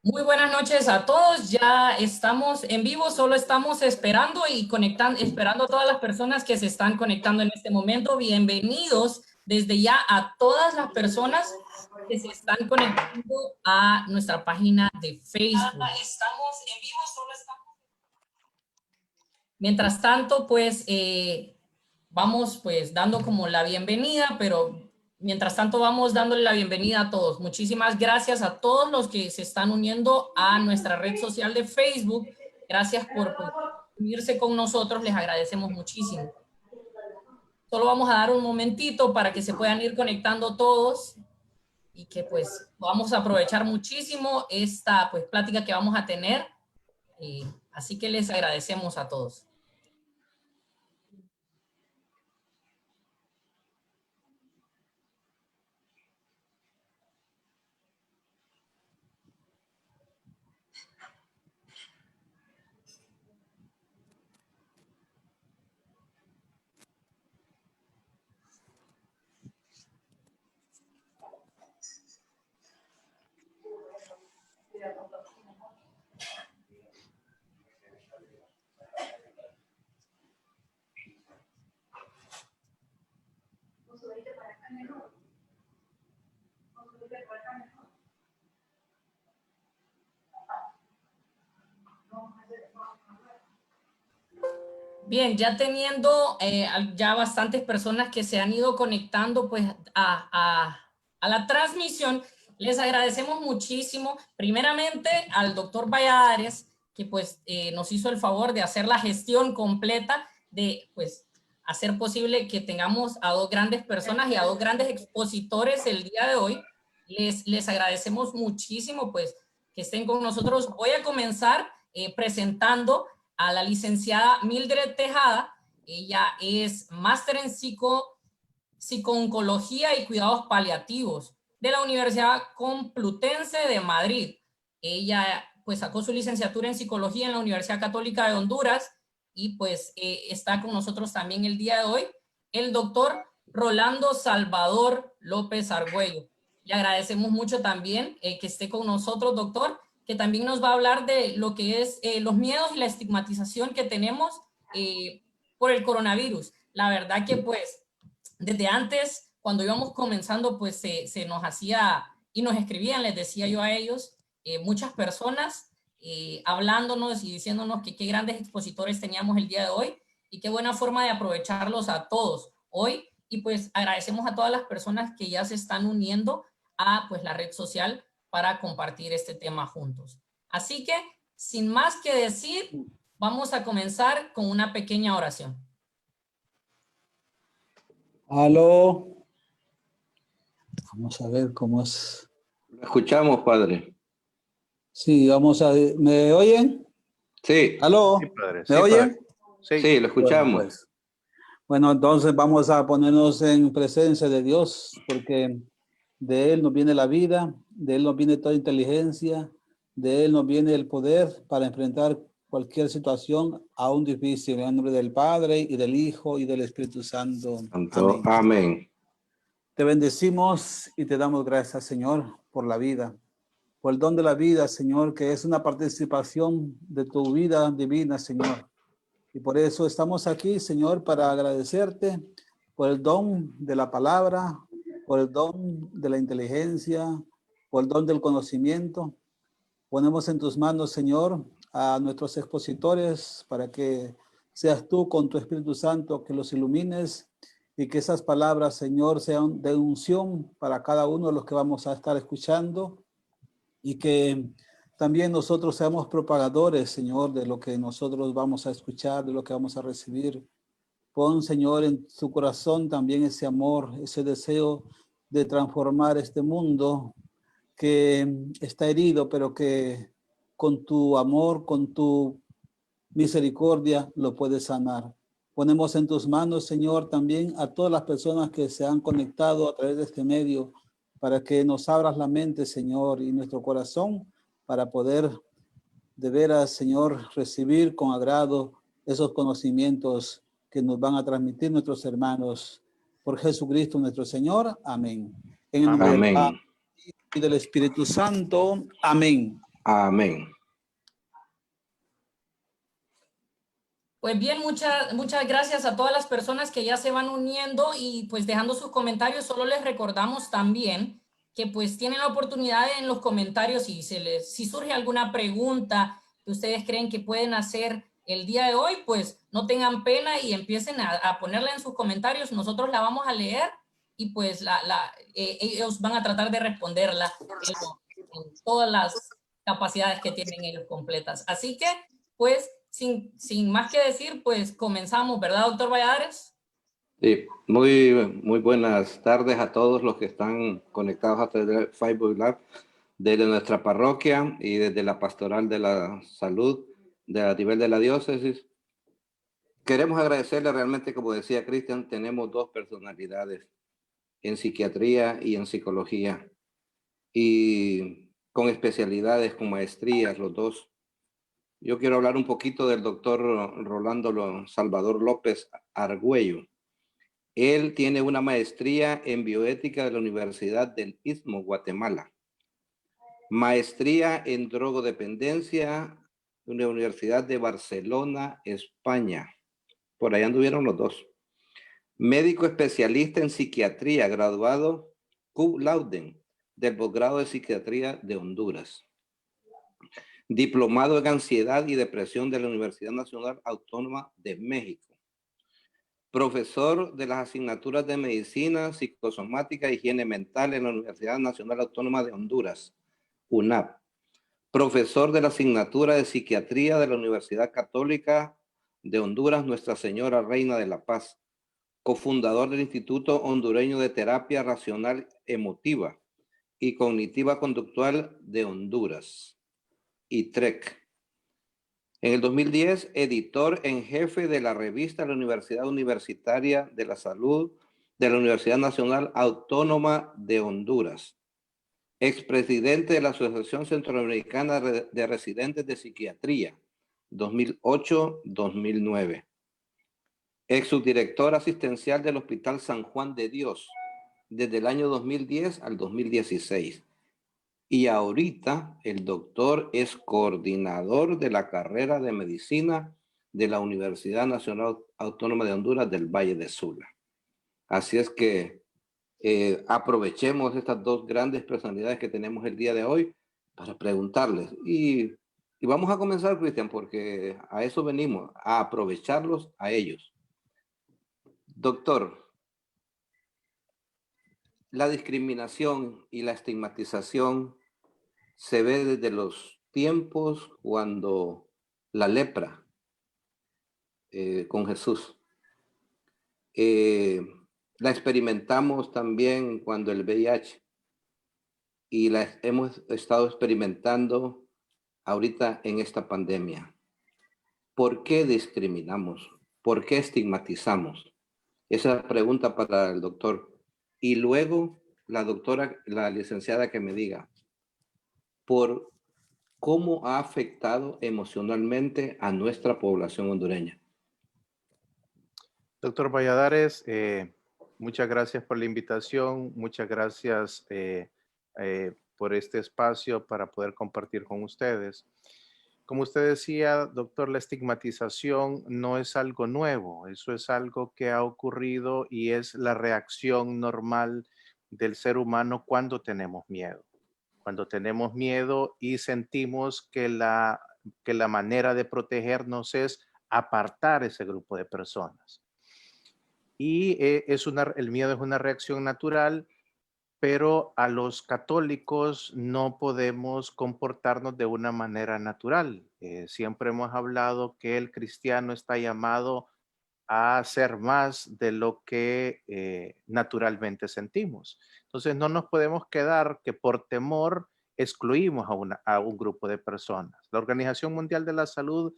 Muy buenas noches a todos. Ya estamos en vivo, solo estamos esperando y esperando a todas las personas que se están conectando en este momento. Bienvenidos desde ya a todas las personas que se están conectando a nuestra página de Facebook. Estamos en vivo, solo estamos. Mientras tanto, pues vamos pues dando como la bienvenida, pero mientras tanto vamos dándole la bienvenida a todos. Muchísimas gracias a todos los que se están uniendo a nuestra red social de Facebook. Gracias por pues, unirse con nosotros, les agradecemos muchísimo. Solo vamos a dar un momentito para que se puedan ir conectando todos y que pues vamos a aprovechar muchísimo esta pues plática que vamos a tener. Así que les agradecemos a todos. Bien, ya teniendo ya bastantes personas que se han ido conectando pues a la transmisión, les agradecemos muchísimo, primeramente al doctor Valladares, que pues nos hizo el favor de hacer la gestión completa de pues hacer posible que tengamos a dos grandes personas y a dos grandes expositores el día de hoy. Les agradecemos muchísimo pues que estén con nosotros. Voy a comenzar presentando a la licenciada Mildred Tejada. Ella es máster en psico-oncología y cuidados paliativos de la Universidad Complutense de Madrid. Ella pues sacó su licenciatura en psicología en la Universidad Católica de Honduras y pues está con nosotros también el día de hoy el doctor Rolando Salvador López Argüello. Le agradecemos mucho también que esté con nosotros, doctor, que también nos va a hablar de lo que es los miedos y la estigmatización que tenemos por el coronavirus. La verdad que pues desde antes, cuando íbamos comenzando, pues se nos hacía y nos escribían, les decía yo a ellos, muchas personas hablándonos y diciéndonos que qué grandes expositores teníamos el día de hoy y qué buena forma de aprovecharlos a todos hoy. Y pues agradecemos a todas las personas que ya se están uniendo a pues la red social para compartir este tema juntos. Así que, sin más que decir, vamos a comenzar con una pequeña oración. Aló. Vamos a ver cómo es. Lo escuchamos, padre. Sí, vamos a... ¿Me oyen? Sí. ¿Aló? Sí, padre. ¿Me oyen? Sí, lo escuchamos. Bueno, entonces vamos a ponernos en presencia de Dios, porque de Él nos viene la vida, de Él nos viene toda inteligencia, de Él nos viene el poder para enfrentar cualquier situación aún difícil. En el nombre del Padre, y del Hijo, y del Espíritu Santo. Santo. Amén. Amén. Te bendecimos y te damos gracias, Señor, por la vida, por el don de la vida, Señor, que es una participación de tu vida divina, Señor. Y por eso estamos aquí, Señor, para agradecerte por el don de la palabra, por el don de la inteligencia, por el don del conocimiento. Ponemos en tus manos, Señor, a nuestros expositores para que seas tú con tu Espíritu Santo que los ilumines y que esas palabras, Señor, sean de unción para cada uno de los que vamos a estar escuchando y que también nosotros seamos propagadores, Señor, de lo que nosotros vamos a escuchar, de lo que vamos a recibir. Pon, Señor, en su corazón también ese amor, ese deseo de transformar este mundo que está herido, pero que con tu amor, con tu misericordia lo puedes sanar. Ponemos en tus manos, Señor, también a todas las personas que se han conectado a través de este medio para que nos abras la mente, Señor, y nuestro corazón para poder de veras, Señor, recibir con agrado esos conocimientos que nos van a transmitir nuestros hermanos. Por Jesucristo nuestro Señor. Amén. En el nombre del Padre y del Espíritu Santo. Amén. Amén. Pues bien, muchas gracias a todas las personas que ya se van uniendo y pues dejando sus comentarios. Solo les recordamos también que pues tienen la oportunidad en los comentarios, si surge alguna pregunta que ustedes creen que pueden hacer el día de hoy, pues no tengan pena y empiecen a ponerla en sus comentarios. Nosotros la vamos a leer y pues ellos van a tratar de responderla en todas las capacidades que tienen ellos completas. Así que pues sin más que decir, pues comenzamos, ¿verdad, doctor Valladares? Sí, muy buenas tardes a todos los que están conectados a través de Facebook Live desde nuestra parroquia y desde la Pastoral de la Salud a nivel de la diócesis. Queremos agradecerle realmente, como decía Cristian, tenemos dos personalidades en psiquiatría y en psicología y con especialidades, con maestrías, los dos. Yo quiero hablar un poquito del doctor Rolando Salvador López Argüello. Él tiene una maestría en bioética de la Universidad del Istmo, Guatemala. Maestría en drogodependencia de la Universidad de Barcelona, España. Por ahí anduvieron los dos. Médico especialista en psiquiatría, graduado cum laude del posgrado de psiquiatría de Honduras. Diplomado en ansiedad y depresión de la Universidad Nacional Autónoma de México. Profesor de las asignaturas de medicina, psicosomática e higiene mental en la Universidad Nacional Autónoma de Honduras, UNAP. Profesor de la asignatura de psiquiatría de la Universidad Católica de Honduras, Nuestra Señora Reina de la Paz. Cofundador del Instituto Hondureño de Terapia Racional Emotiva y Cognitiva Conductual de Honduras, ITREC. En el 2010, editor en jefe de la revista La Universidad Universitaria de la Salud de la Universidad Nacional Autónoma de Honduras. Expresidente de la Asociación Centroamericana de Residentes de Psiquiatría, 2008-2009. Ex subdirector asistencial del Hospital San Juan de Dios, desde el año 2010 al 2016. Y ahorita el doctor es coordinador de la carrera de medicina de la Universidad Nacional Autónoma de Honduras del Valle de Sula. Así es que aprovechemos estas dos grandes personalidades que tenemos el día de hoy para preguntarles. Y vamos a comenzar, Cristian, porque a eso venimos, a aprovecharlos a ellos. Doctor, la discriminación y la estigmatización se ve desde los tiempos cuando la lepra con Jesús. La experimentamos también cuando el VIH y la hemos estado experimentando ahorita en esta pandemia. ¿Por qué discriminamos? ¿Por qué estigmatizamos? Esa pregunta para el doctor. Y luego la doctora, la licenciada que me diga, por cómo ha afectado emocionalmente a nuestra población hondureña. Doctor Valladares, muchas gracias por la invitación, muchas gracias por este espacio para poder compartir con ustedes. Como usted decía, doctor, la estigmatización no es algo nuevo, eso es algo que ha ocurrido y es la reacción normal del ser humano cuando tenemos miedo. Cuando tenemos miedo y sentimos que la manera de protegernos es apartar ese grupo de personas. Y el miedo es una reacción natural, pero a los católicos no podemos comportarnos de una manera natural. Siempre hemos hablado que el cristiano está llamado a ser más de lo que naturalmente sentimos. Entonces no nos podemos quedar que por temor excluimos a un grupo de personas. La Organización Mundial de la Salud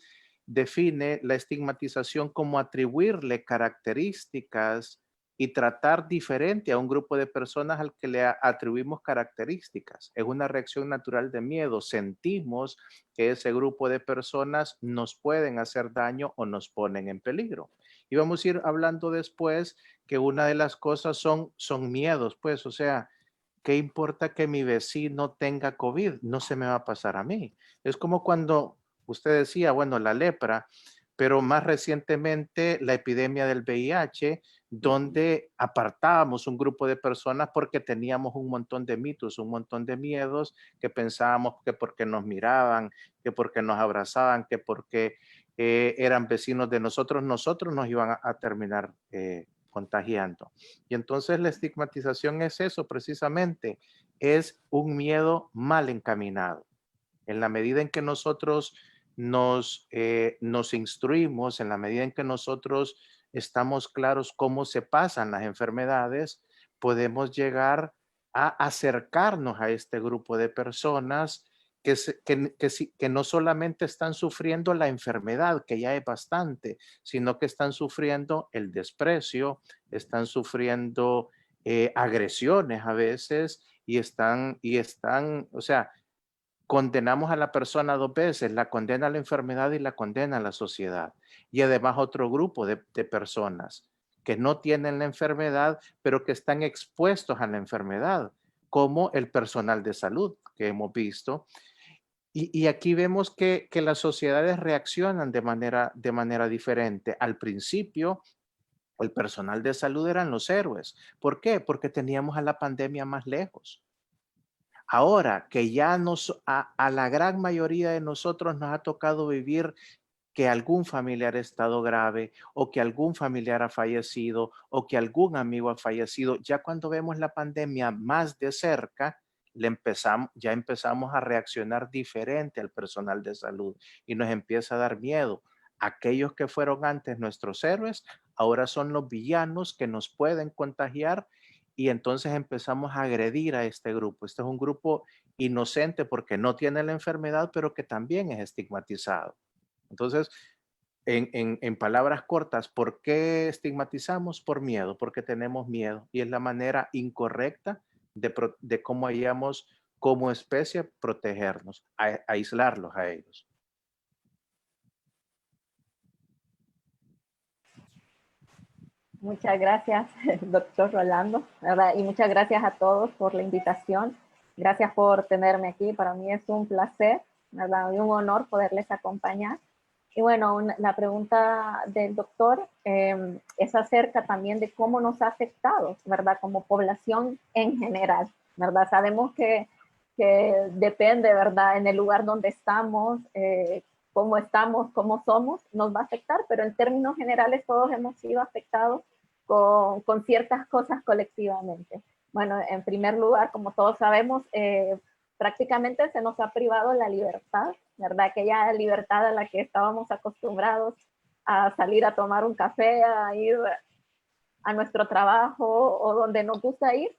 define la estigmatización como atribuirle características y tratar diferente a un grupo de personas al que le atribuimos características. Es una reacción natural de miedo. Sentimos que ese grupo de personas nos pueden hacer daño o nos ponen en peligro. Y vamos a ir hablando después que una de las cosas son miedos, pues, o sea, ¿qué importa que mi vecino tenga COVID? No se me va a pasar a mí. Es como cuando usted decía, bueno, la lepra, pero más recientemente la epidemia del VIH, donde apartábamos un grupo de personas porque teníamos un montón de mitos, un montón de miedos, que pensábamos que porque nos miraban, que porque nos abrazaban, que porque eran vecinos de nosotros, nosotros nos iban a terminar contagiando. Y entonces la estigmatización es eso precisamente, es un miedo mal encaminado. En la medida en que nosotros nos instruimos, en la medida en que nosotros estamos claros cómo se pasan las enfermedades, podemos llegar a acercarnos a este grupo de personas que no solamente están sufriendo la enfermedad, que ya es bastante, sino que están sufriendo el desprecio, están sufriendo agresiones a veces o sea, condenamos a la persona dos veces, la condena a la enfermedad y la condena a la sociedad. Y además otro grupo de personas que no tienen la enfermedad, pero que están expuestos a la enfermedad, como el personal de salud que hemos visto. Y aquí vemos que las sociedades reaccionan de manera diferente. Al principio, el personal de salud eran los héroes. ¿Por qué? Porque teníamos a la pandemia más lejos. Ahora que ya a la gran mayoría de nosotros nos ha tocado vivir que algún familiar ha estado grave o que algún familiar ha fallecido o que algún amigo ha fallecido, ya cuando vemos la pandemia más de cerca, ya empezamos a reaccionar diferente al personal de salud y nos empieza a dar miedo. Aquellos que fueron antes nuestros héroes, ahora son los villanos que nos pueden contagiar y entonces empezamos a agredir a este grupo. Este es un grupo inocente porque no tiene la enfermedad, pero que también es estigmatizado. Entonces, en palabras cortas, ¿por qué estigmatizamos? Por miedo, porque tenemos miedo y es la manera incorrecta de cómo hayamos como especie protegernos, aislarlos a ellos. Muchas gracias, doctor Rolando, ¿verdad? Y muchas gracias a todos por la invitación. Gracias por tenerme aquí. Para mí es un placer, ¿verdad? Y un honor poderles acompañar. Y bueno, la pregunta del doctor es acerca también de cómo nos ha afectado, ¿verdad? Como población en general, ¿verdad? Sabemos que depende, ¿verdad? En el lugar donde estamos, cómo somos, nos va a afectar, pero en términos generales todos hemos sido afectados con ciertas cosas colectivamente. Bueno, en primer lugar, como todos sabemos, prácticamente se nos ha privado la libertad, ¿verdad? Aquella libertad a la que estábamos acostumbrados a salir a tomar un café, a ir a nuestro trabajo o donde nos gusta ir,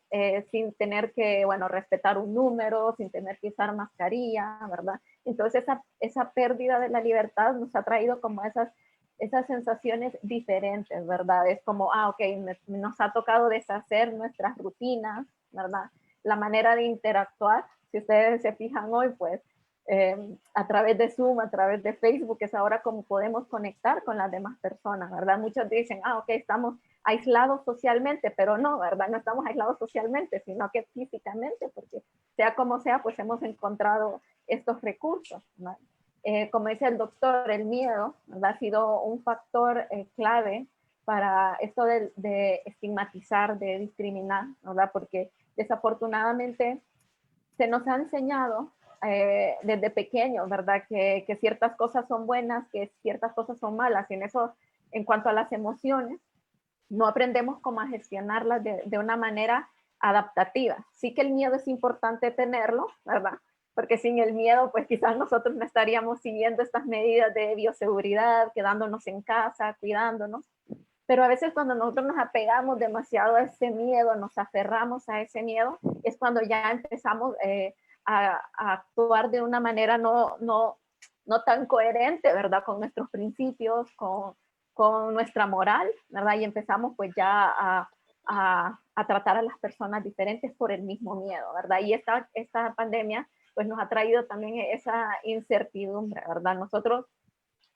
sin tener que, bueno, respetar un número, sin tener que usar mascarilla, ¿verdad? Entonces esa pérdida de la libertad nos ha traído como esas sensaciones diferentes, ¿verdad? Es como, ok, nos ha tocado deshacer nuestras rutinas, ¿verdad? La manera de interactuar, si ustedes se fijan hoy, pues a través de Zoom, a través de Facebook, es ahora como podemos conectar con las demás personas, ¿verdad? Muchos dicen, ok, estamos aislados socialmente, pero no, ¿verdad? No estamos aislados socialmente, sino que físicamente, porque sea como sea, pues hemos encontrado estos recursos, ¿no? Como dice el doctor, el miedo, ¿verdad? Ha sido un factor clave para esto de estigmatizar, de discriminar, ¿verdad? Porque desafortunadamente se nos ha enseñado desde pequeños, ¿verdad? Que ciertas cosas son buenas, que ciertas cosas son malas, y en eso, en cuanto a las emociones, no aprendemos cómo a gestionarlas de una manera adaptativa. Sí que el miedo es importante tenerlo, ¿verdad? Porque sin el miedo, pues quizás nosotros no estaríamos siguiendo estas medidas de bioseguridad, quedándonos en casa, cuidándonos. Pero a veces cuando nosotros nos apegamos demasiado a ese miedo, nos aferramos a ese miedo, es cuando ya empezamos a actuar de una manera no tan coherente, ¿verdad? Con nuestros principios, con nuestra moral, ¿verdad? Y empezamos pues ya a tratar a las personas diferentes por el mismo miedo, ¿verdad? Y esta pandemia pues nos ha traído también esa incertidumbre, ¿verdad? Nosotros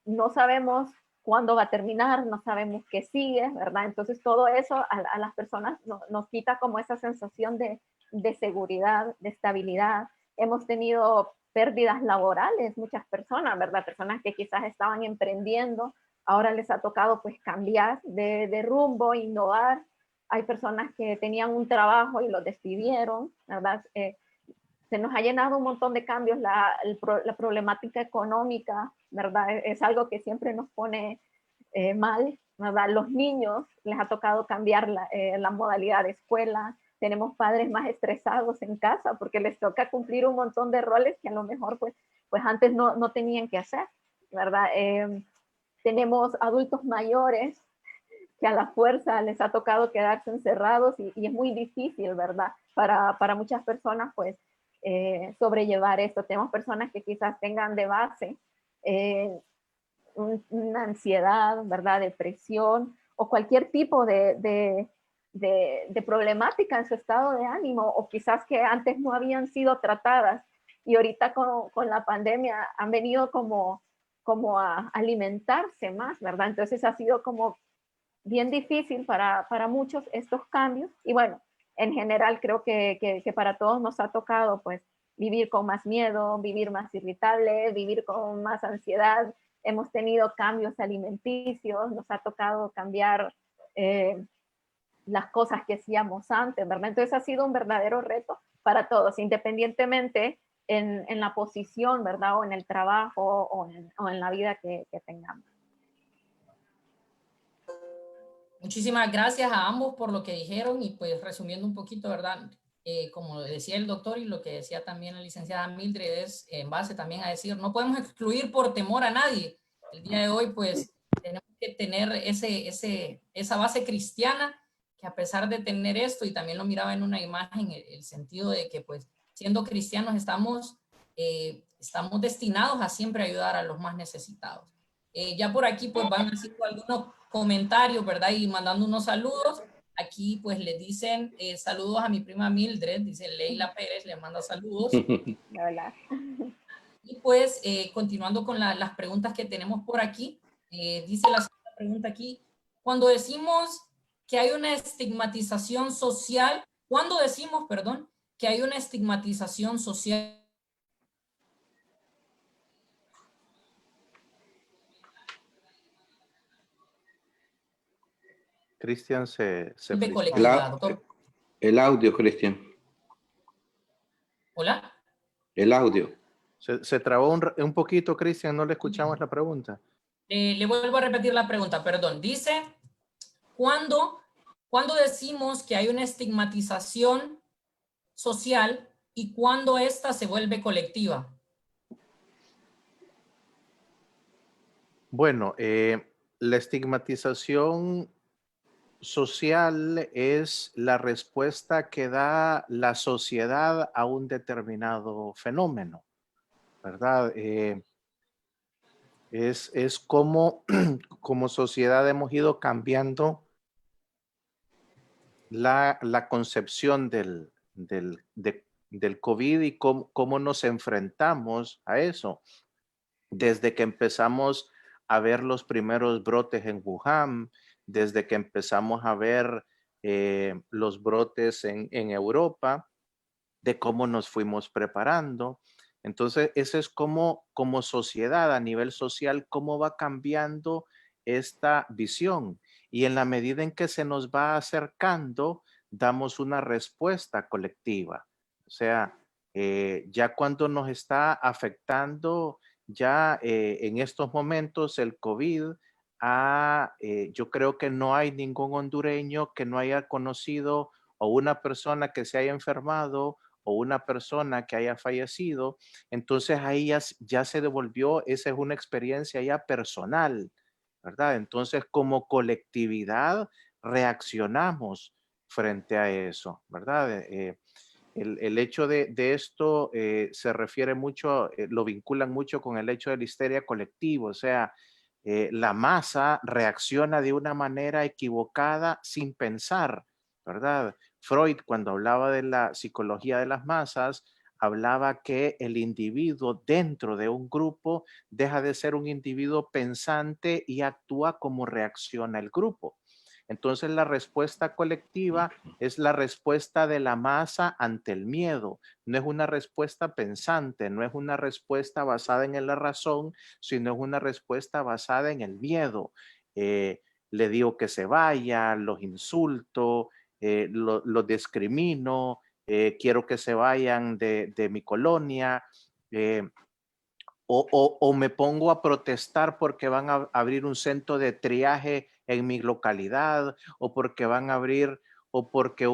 no sabemos cuándo va a terminar, no sabemos qué sigue, ¿verdad? Entonces todo eso a las personas nos quita como esa sensación de de seguridad, de estabilidad. Hemos tenido pérdidas laborales, muchas personas, ¿verdad? Personas que quizás estaban emprendiendo, ahora les ha tocado pues cambiar de rumbo, innovar. Hay personas que tenían un trabajo y los despidieron, ¿verdad? Se nos ha llenado un montón de cambios, la problemática económica, ¿verdad? Es algo que siempre nos pone mal, ¿verdad? Los niños les ha tocado cambiar la modalidad de escuela, tenemos padres más estresados en casa porque les toca cumplir un montón de roles que a lo mejor pues antes no tenían que hacer, ¿verdad? Tenemos adultos mayores que a la fuerza les ha tocado quedarse encerrados y es muy difícil, ¿verdad? Para muchas personas pues sobrellevar esto. Tenemos personas que quizás tengan de base una ansiedad, ¿verdad? Depresión o cualquier tipo de problemática en su estado de ánimo, o quizás que antes no habían sido tratadas y ahorita con la pandemia han venido como a alimentarse más, ¿verdad? Entonces ha sido como bien difícil para muchos estos cambios y bueno, en general creo que para todos nos ha tocado pues vivir con más miedo, vivir más irritable, vivir con más ansiedad. Hemos tenido cambios alimenticios, nos ha tocado cambiar las cosas que hacíamos antes, ¿verdad? Entonces ha sido un verdadero reto para todos, independientemente en la posición, ¿verdad? O en el trabajo o en la vida que tengamos. Muchísimas gracias a ambos por lo que dijeron y pues resumiendo un poquito, ¿verdad? Como decía el doctor y lo que decía también la licenciada Mildred es en base también a decir, no podemos excluir por temor a nadie. El día de hoy pues tenemos que tener esa base cristiana que a pesar de tener esto, y también lo miraba en una imagen, el sentido de que pues siendo cristianos estamos destinados a siempre ayudar a los más necesitados. Ya por aquí pues van haciendo algunos comentarios, ¿verdad? Y mandando unos saludos. Aquí pues le dicen saludos a mi prima Mildred, dice Leila Pérez, le manda saludos. Hola. Y pues continuando con las preguntas que tenemos por aquí, dice la segunda pregunta aquí, cuando decimos que hay una estigmatización social, ¿cuándo decimos, perdón, que hay una estigmatización social? Cristian se Colectiva, doctor. El audio, Cristian. Hola. El audio. Se trabó un poquito, Cristian, no le escuchamos la pregunta. Le vuelvo a repetir la pregunta, perdón. Dice, ¿cuándo decimos que hay una estigmatización social y cuándo esta se vuelve colectiva? Bueno, la estigmatización social es la respuesta que da la sociedad a un determinado fenómeno, ¿verdad? Es como, como sociedad hemos ido cambiando la concepción del COVID y cómo nos enfrentamos a eso. Desde que empezamos a ver los primeros brotes en Wuhan, desde que empezamos a ver los brotes en Europa, de cómo nos fuimos preparando. Entonces, eso es como sociedad, a nivel social, cómo va cambiando esta visión. Y en la medida en que se nos va acercando, damos una respuesta colectiva. O sea, ya cuando nos está afectando, ya en estos momentos el COVID, yo creo que no hay ningún hondureño que no haya conocido o una persona que se haya enfermado o una persona que haya fallecido. Entonces ahí ya se devolvió, esa es una experiencia ya personal, ¿verdad? Entonces como colectividad reaccionamos frente a eso, ¿verdad? El hecho de esto se refiere mucho, lo vinculan mucho con el hecho de la histeria colectiva, o sea, la masa reacciona de una manera equivocada sin pensar, ¿verdad? Freud, cuando hablaba de la psicología de las masas, hablaba que el individuo dentro de un grupo deja de ser un individuo pensante y actúa como reacciona el grupo. Entonces la respuesta colectiva es la respuesta de la masa ante el miedo. No es una respuesta pensante, no es una respuesta basada en la razón, sino es una respuesta basada en el miedo. Le digo que se vaya, los insulto, los discrimino, quiero que se vayan de mi colonia, o me pongo a protestar porque van a abrir un centro de triaje en mi localidad, o porque van a abrir, o porque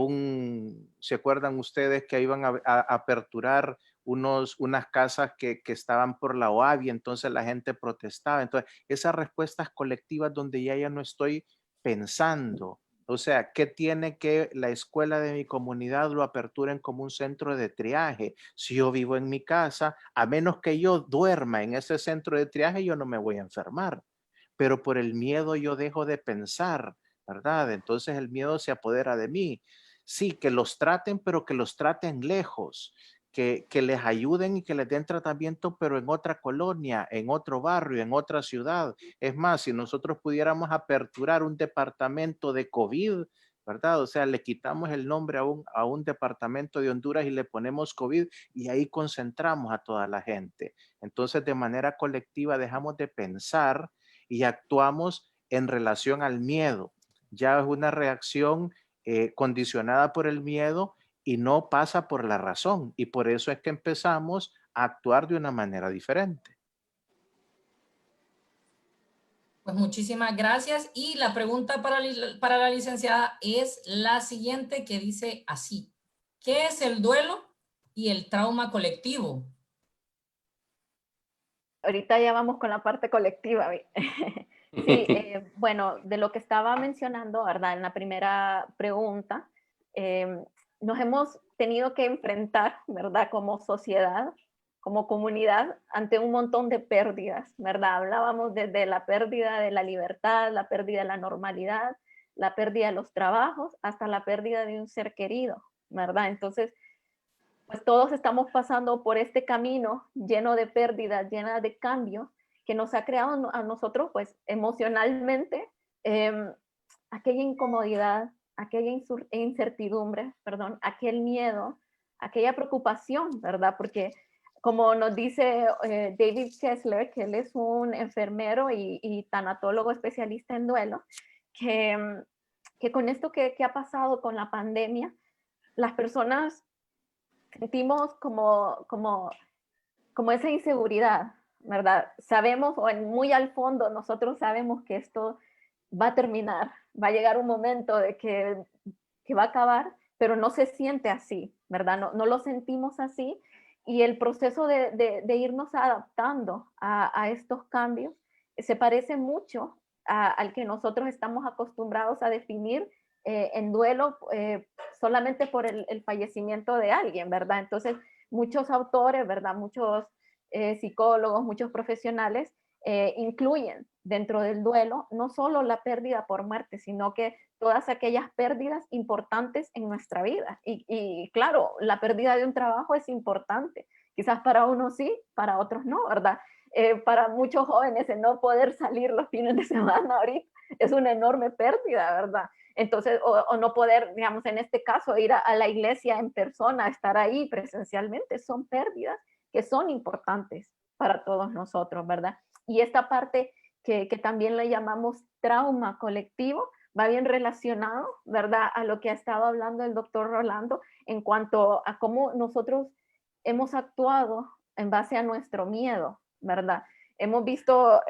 ¿se acuerdan ustedes que iban a aperturar unas casas que estaban por la OAVI, entonces la gente protestaba? Entonces, esas respuestas colectivas donde ya no estoy pensando. O sea, ¿qué tiene que la escuela de mi comunidad lo aperturen como un centro de triaje? Si yo vivo en mi casa, a menos que yo duerma en ese centro de triaje, yo no me voy a enfermar. Pero por el miedo yo dejo de pensar, ¿verdad? Entonces el miedo se apodera de mí. Sí, que los traten, pero que los traten lejos. Que les ayuden y que les den tratamiento, pero en otra colonia, en otro barrio, en otra ciudad. Es más, si nosotros pudiéramos aperturar un departamento de COVID, ¿verdad? O sea, le quitamos el nombre a un departamento de Honduras y le ponemos COVID y ahí concentramos a toda la gente. Entonces, de manera colectiva dejamos de pensar y actuamos en relación al miedo. Ya es una reacción condicionada por el miedo y no pasa por la razón. Y por eso es que empezamos a actuar de una manera diferente. Pues muchísimas gracias. Y la pregunta para la licenciada es la siguiente, que dice así: ¿qué es el duelo y el trauma colectivo? Ahorita ya vamos con la parte colectiva. Sí, bueno, de lo que estaba mencionando, ¿verdad? En la primera pregunta, nos hemos tenido que enfrentar, ¿verdad? Como sociedad, como comunidad, ante un montón de pérdidas, ¿verdad? Hablábamos desde la pérdida de la libertad, la pérdida de la normalidad, la pérdida de los trabajos, hasta la pérdida de un ser querido, ¿verdad? Entonces, pues todos estamos pasando por este camino lleno de pérdidas, llena de cambios, que nos ha creado a nosotros, pues emocionalmente, aquella incomodidad, aquella incertidumbre, perdón, aquel miedo, aquella preocupación, ¿verdad? Porque como nos dice David Kessler, que él es un enfermero y tanatólogo especialista en duelo, que con esto que ha pasado con la pandemia, las personas sentimos como esa inseguridad, ¿verdad? Sabemos, o muy al fondo, nosotros sabemos que esto va a terminar, va a llegar un momento de que va a acabar, pero no se siente así, ¿verdad? No lo sentimos así, y el proceso de irnos adaptando a estos cambios se parece mucho al que nosotros estamos acostumbrados a definir en duelo solamente por el fallecimiento de alguien, ¿verdad? Entonces, muchos autores, ¿verdad? Muchos psicólogos, muchos profesionales incluyen dentro del duelo no solo la pérdida por muerte, sino que todas aquellas pérdidas importantes en nuestra vida. Y claro, la pérdida de un trabajo es importante. Quizás para unos sí, para otros no, ¿verdad? Para muchos jóvenes el no poder salir los fines de semana ahorita es una enorme pérdida, ¿verdad? Entonces, o no poder, digamos, en este caso, ir a la iglesia en persona, estar ahí presencialmente, son pérdidas que son importantes para todos nosotros, ¿verdad? Y esta parte que también le llamamos trauma colectivo, va bien relacionado, ¿verdad? A lo que ha estado hablando el doctor Rolando en cuanto a cómo nosotros hemos actuado en base a nuestro miedo, ¿verdad? Hemos visto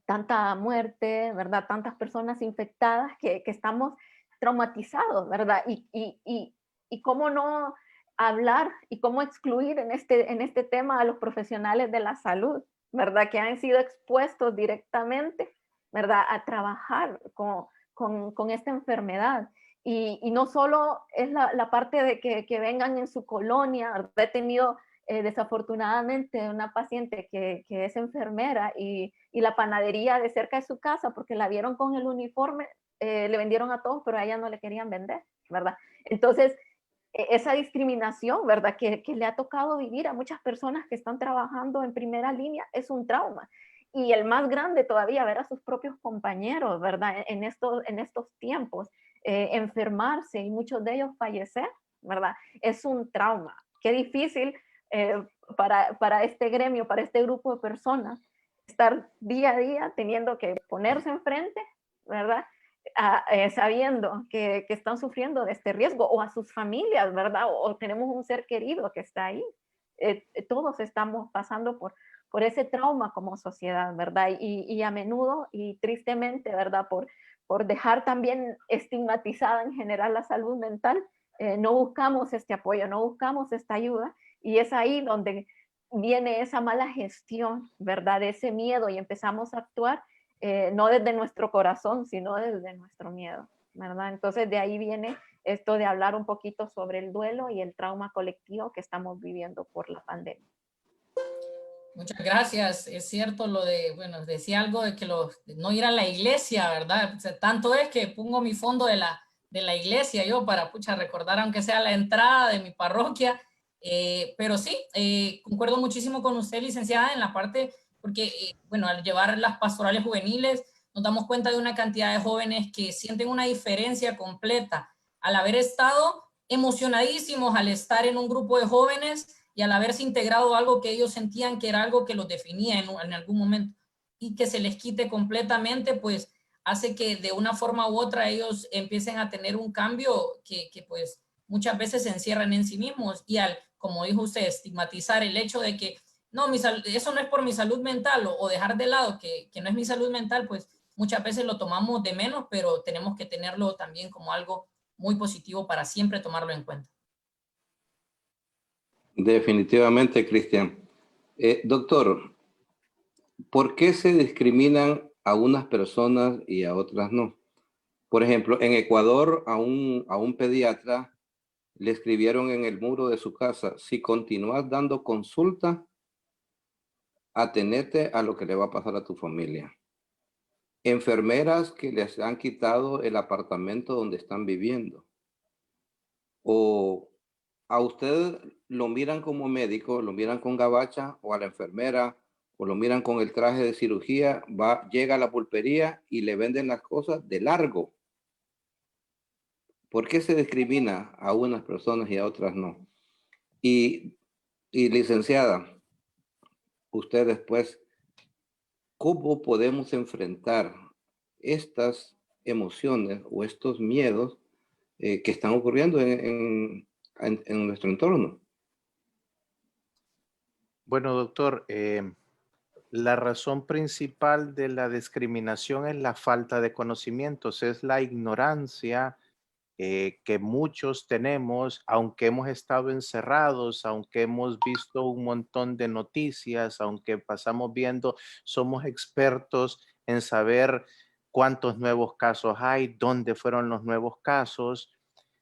tanta muerte, ¿verdad? Tantas personas infectadas que estamos traumatizados, ¿verdad? Y cómo no hablar y cómo excluir en este tema a los profesionales de la salud, ¿verdad? Que han sido expuestos directamente, ¿verdad? A trabajar con esta enfermedad. Y no solo es la parte de que vengan en su colonia, ¿verdad? He tenido desafortunadamente una paciente que es enfermera y la panadería de cerca de su casa, porque la vieron con el uniforme, le vendieron a todos, pero a ella no le querían vender, ¿verdad? Entonces, esa discriminación, ¿verdad? Que le ha tocado vivir a muchas personas que están trabajando en primera línea es un trauma. y el más grande todavía, ver a sus propios compañeros, ¿verdad? En estos tiempos, enfermarse y muchos de ellos fallecer, ¿verdad? Es un trauma. Qué difícil para este gremio, para este grupo de personas, estar día a día teniendo que ponerse enfrente, ¿verdad? Sabiendo que están sufriendo de este riesgo, o a sus familias, ¿verdad? O tenemos un ser querido que está ahí. Todos estamos pasando por ese trauma como sociedad, ¿verdad? Y a menudo y tristemente, ¿verdad? Por dejar también estigmatizada en general la salud mental, no buscamos este apoyo, no buscamos esta ayuda, y es ahí donde viene esa mala gestión, ¿verdad? Ese miedo, y empezamos a actuar no desde nuestro corazón, sino desde nuestro miedo, ¿verdad? Entonces de ahí viene esto de hablar un poquito sobre el duelo y el trauma colectivo que estamos viviendo por la pandemia. Muchas gracias. Es cierto lo de, bueno, decía algo de que no ir a la iglesia, ¿verdad? O sea, tanto es que pongo mi fondo de la iglesia yo para, pucha, recordar aunque sea la entrada de mi parroquia. Pero sí, concuerdo muchísimo con usted, licenciada, en la parte, porque, bueno, al llevar las pastorales juveniles, nos damos cuenta de una cantidad de jóvenes que sienten una diferencia completa al haber estado emocionadísimos, al estar en un grupo de jóvenes y al haberse integrado algo que ellos sentían que era algo que los definía en algún momento, y que se les quite completamente, pues hace que de una forma u otra ellos empiecen a tener un cambio que pues muchas veces se encierran en sí mismos, y al, como dijo usted, estigmatizar el hecho de que no, eso no es por mi salud mental, o dejar de lado que no es mi salud mental, pues muchas veces lo tomamos de menos, pero tenemos que tenerlo también como algo muy positivo para siempre tomarlo en cuenta. Definitivamente, Cristian. Doctor, ¿por qué se discriminan a unas personas y a otras no? Por ejemplo, en Ecuador a un pediatra le escribieron en el muro de su casa: si continúas dando consulta, atenete a lo que le va a pasar a tu familia. Enfermeras que les han quitado el apartamento donde están viviendo. O a usted lo miran como médico, lo miran con gabacha, o a la enfermera, o lo miran con el traje de cirugía, llega a la pulpería y le venden las cosas de largo. ¿Por qué se discrimina a unas personas y a otras no? Y licenciada, usted después, ¿cómo podemos enfrentar estas emociones o estos miedos que están ocurriendo en nuestro entorno? Bueno, doctor, la razón principal de la discriminación es la falta de conocimientos, es la ignorancia que muchos tenemos, aunque hemos estado encerrados, aunque hemos visto un montón de noticias, aunque pasamos viendo, somos expertos en saber cuántos nuevos casos hay, dónde fueron los nuevos casos.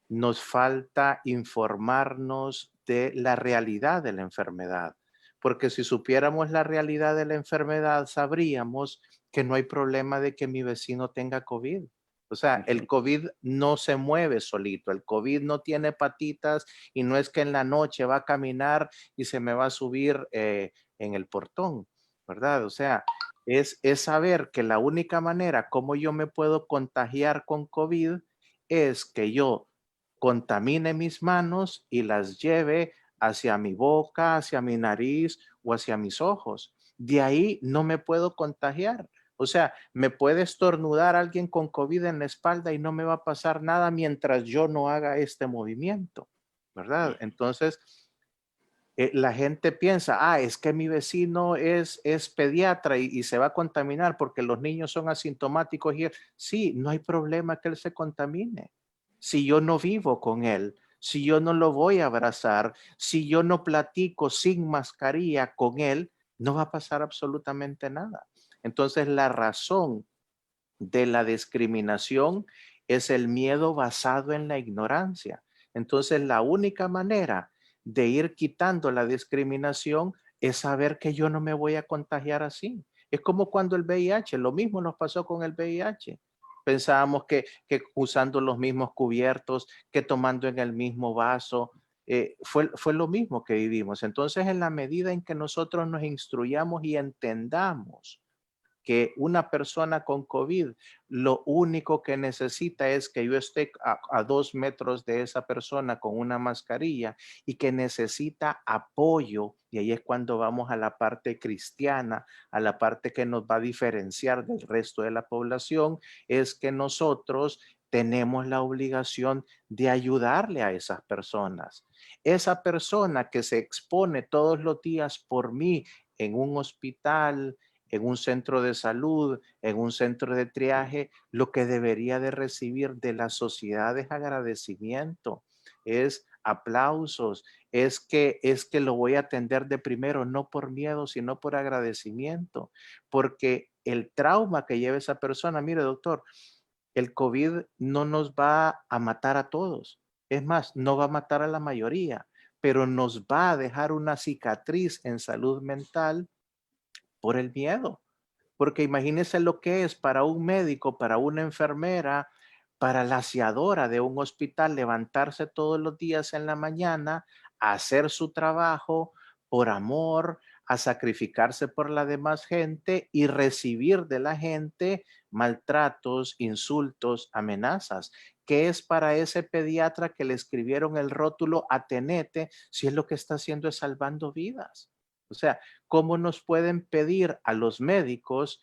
Nos falta informarnos de la realidad de la enfermedad, porque si supiéramos la realidad de la enfermedad, sabríamos que no hay problema de que mi vecino tenga COVID. O sea, el COVID no se mueve solito, el COVID no tiene patitas, y no es que en la noche va a caminar y se me va a subir en el portón, ¿verdad? O sea, es saber que la única manera como yo me puedo contagiar con COVID es que yo contamine mis manos y las lleve hacia mi boca, hacia mi nariz o hacia mis ojos. De ahí no me puedo contagiar. O sea, me puede estornudar alguien con COVID en la espalda y no me va a pasar nada mientras yo no haga este movimiento, ¿verdad? Entonces, la gente piensa, es que mi vecino es pediatra y se va a contaminar porque los niños son asintomáticos. Sí, no hay problema que él se contamine. Si yo no vivo con él, si yo no lo voy a abrazar, si yo no platico sin mascarilla con él, no va a pasar absolutamente nada. Entonces, la razón de la discriminación es el miedo basado en la ignorancia. Entonces, la única manera de ir quitando la discriminación es saber que yo no me voy a contagiar así. Es como cuando el VIH, lo mismo nos pasó con el VIH. Pensábamos que usando los mismos cubiertos, que tomando en el mismo vaso, fue lo mismo que vivimos. Entonces, en la medida en que nosotros nos instruyamos y entendamos que una persona con COVID lo único que necesita es que yo esté a 2 metros de esa persona con una mascarilla y que necesita apoyo. Y ahí es cuando vamos a la parte cristiana, a la parte que nos va a diferenciar del resto de la población, es que nosotros tenemos la obligación de ayudarle a esas personas. Esa persona que se expone todos los días por mí en un hospital, en un centro de salud, en un centro de triaje, lo que debería de recibir de la sociedad es agradecimiento, es aplausos, es que lo voy a atender de primero, no por miedo, sino por agradecimiento, porque el trauma que lleva esa persona, mire doctor, el COVID no nos va a matar a todos. Es más, no va a matar a la mayoría, pero nos va a dejar una cicatriz en salud mental por el miedo. Porque imagínense lo que es para un médico, para una enfermera, para la aseadora de un hospital, levantarse todos los días en la mañana, a hacer su trabajo por amor, a sacrificarse por la demás gente y recibir de la gente maltratos, insultos, amenazas. ¿Qué es para ese pediatra que le escribieron el rótulo Atenete si es lo que está haciendo es salvando vidas? O sea, ¿cómo nos pueden pedir a los médicos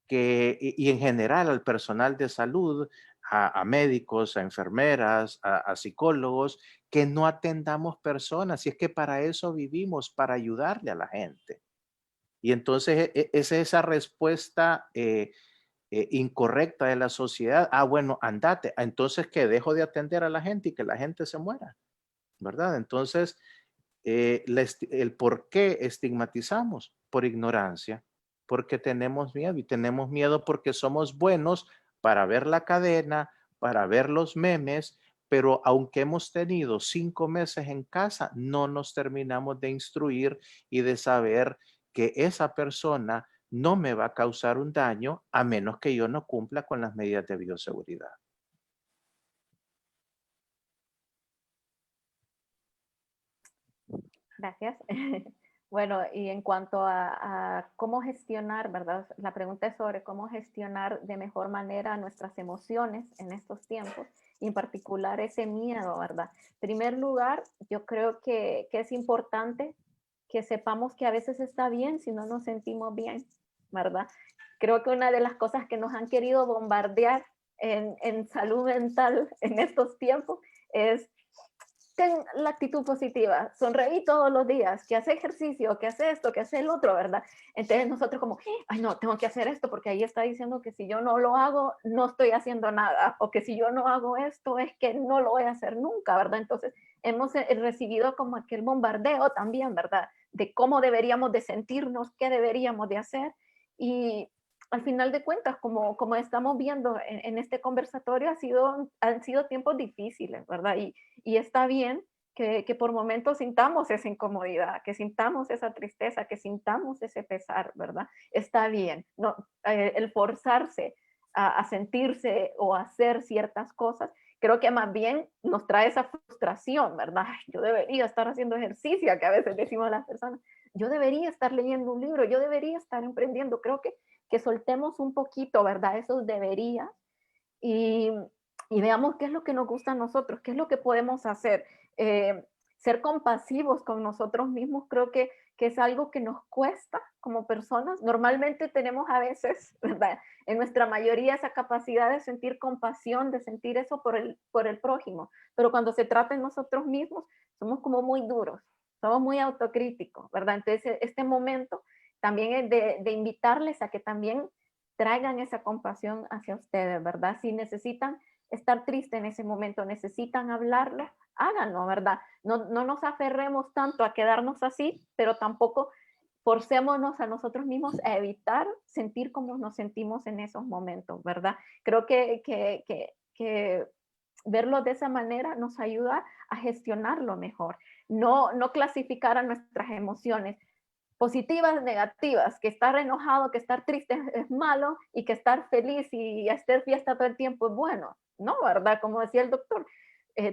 y en general al personal de salud, a médicos, a enfermeras, a psicólogos, que no atendamos personas? Y es que para eso vivimos, para ayudarle a la gente. Y entonces es esa respuesta incorrecta de la sociedad. Ah, bueno, andate. Entonces, ¿qué? Dejo de atender a la gente y que la gente se muera, ¿verdad? Entonces, el por qué estigmatizamos por ignorancia, porque tenemos miedo, y tenemos miedo porque somos buenos para ver la cadena, para ver los memes, pero aunque hemos tenido 5 meses en casa, no nos terminamos de instruir y de saber que esa persona no me va a causar un daño a menos que yo no cumpla con las medidas de bioseguridad. Gracias. Bueno, y en cuanto a cómo gestionar, ¿verdad? La pregunta es sobre cómo gestionar de mejor manera nuestras emociones en estos tiempos, y en particular ese miedo, ¿verdad? En primer lugar, yo creo que es importante que sepamos que a veces está bien si no nos sentimos bien, ¿verdad? Creo que una de las cosas que nos han querido bombardear en salud mental en estos tiempos es: ten la actitud positiva, sonreí todos los días, que hace ejercicio, que hace esto, que hace el otro, ¿verdad? Entonces nosotros como, ay no, tengo que hacer esto porque ahí está diciendo que si yo no lo hago, no estoy haciendo nada, o que si yo no hago esto es que no lo voy a hacer nunca, ¿verdad? Entonces hemos recibido como aquel bombardeo también, ¿verdad? De cómo deberíamos de sentirnos, qué deberíamos de hacer, y al final de cuentas, como estamos viendo en este conversatorio, han sido tiempos difíciles, ¿verdad? Y está bien que por momentos sintamos esa incomodidad, que sintamos esa tristeza, que sintamos ese pesar, ¿verdad? Está bien. No, el forzarse a sentirse o a hacer ciertas cosas, creo que más bien nos trae esa frustración, ¿verdad? Yo debería estar haciendo ejercicio, que a veces decimos las personas. Yo debería estar leyendo un libro, yo debería estar emprendiendo. Creo que soltemos un poquito, ¿verdad? Esos deberías, y veamos qué es lo que nos gusta a nosotros, qué es lo que podemos hacer. Ser compasivos con nosotros mismos creo que es algo que nos cuesta como personas. Normalmente tenemos a veces, ¿verdad? En nuestra mayoría esa capacidad de sentir compasión, de sentir eso por el prójimo, pero cuando se trata de nosotros mismos, somos como muy duros, somos muy autocríticos, ¿verdad? Entonces este momento también es de invitarles a que también traigan esa compasión hacia ustedes, ¿verdad? Si necesitan estar tristes en ese momento, necesitan hablarlo, háganlo, ¿verdad? No nos aferremos tanto a quedarnos así, pero tampoco forcémonos a nosotros mismos a evitar sentir como nos sentimos en esos momentos, ¿verdad? Creo que verlo de esa manera nos ayuda a gestionarlo mejor, no clasificar a nuestras emociones positivas, negativas, que estar enojado, que estar triste es malo, y que estar feliz y hacer fiesta todo el tiempo es bueno. No, ¿verdad? Como decía el doctor,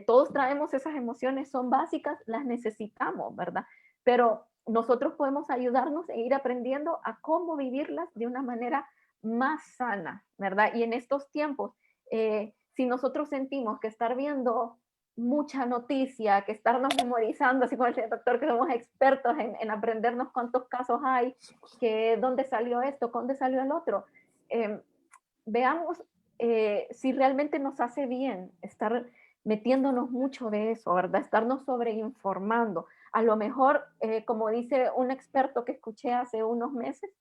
todos traemos esas emociones, son básicas, las necesitamos, ¿verdad? Pero nosotros podemos ayudarnos e ir aprendiendo a cómo vivirlas de una manera más sana, ¿verdad? Y en estos tiempos, si nosotros sentimos que estar viendo mucha noticia, que estarnos memorizando, así como el doctor, que somos expertos en aprendernos cuántos casos hay, que dónde salió esto, dónde salió el otro, veamos si realmente nos hace bien estar metiéndonos mucho de eso, ¿verdad? Estarnos sobreinformando. A lo mejor, como dice un experto que escuché hace unos meses,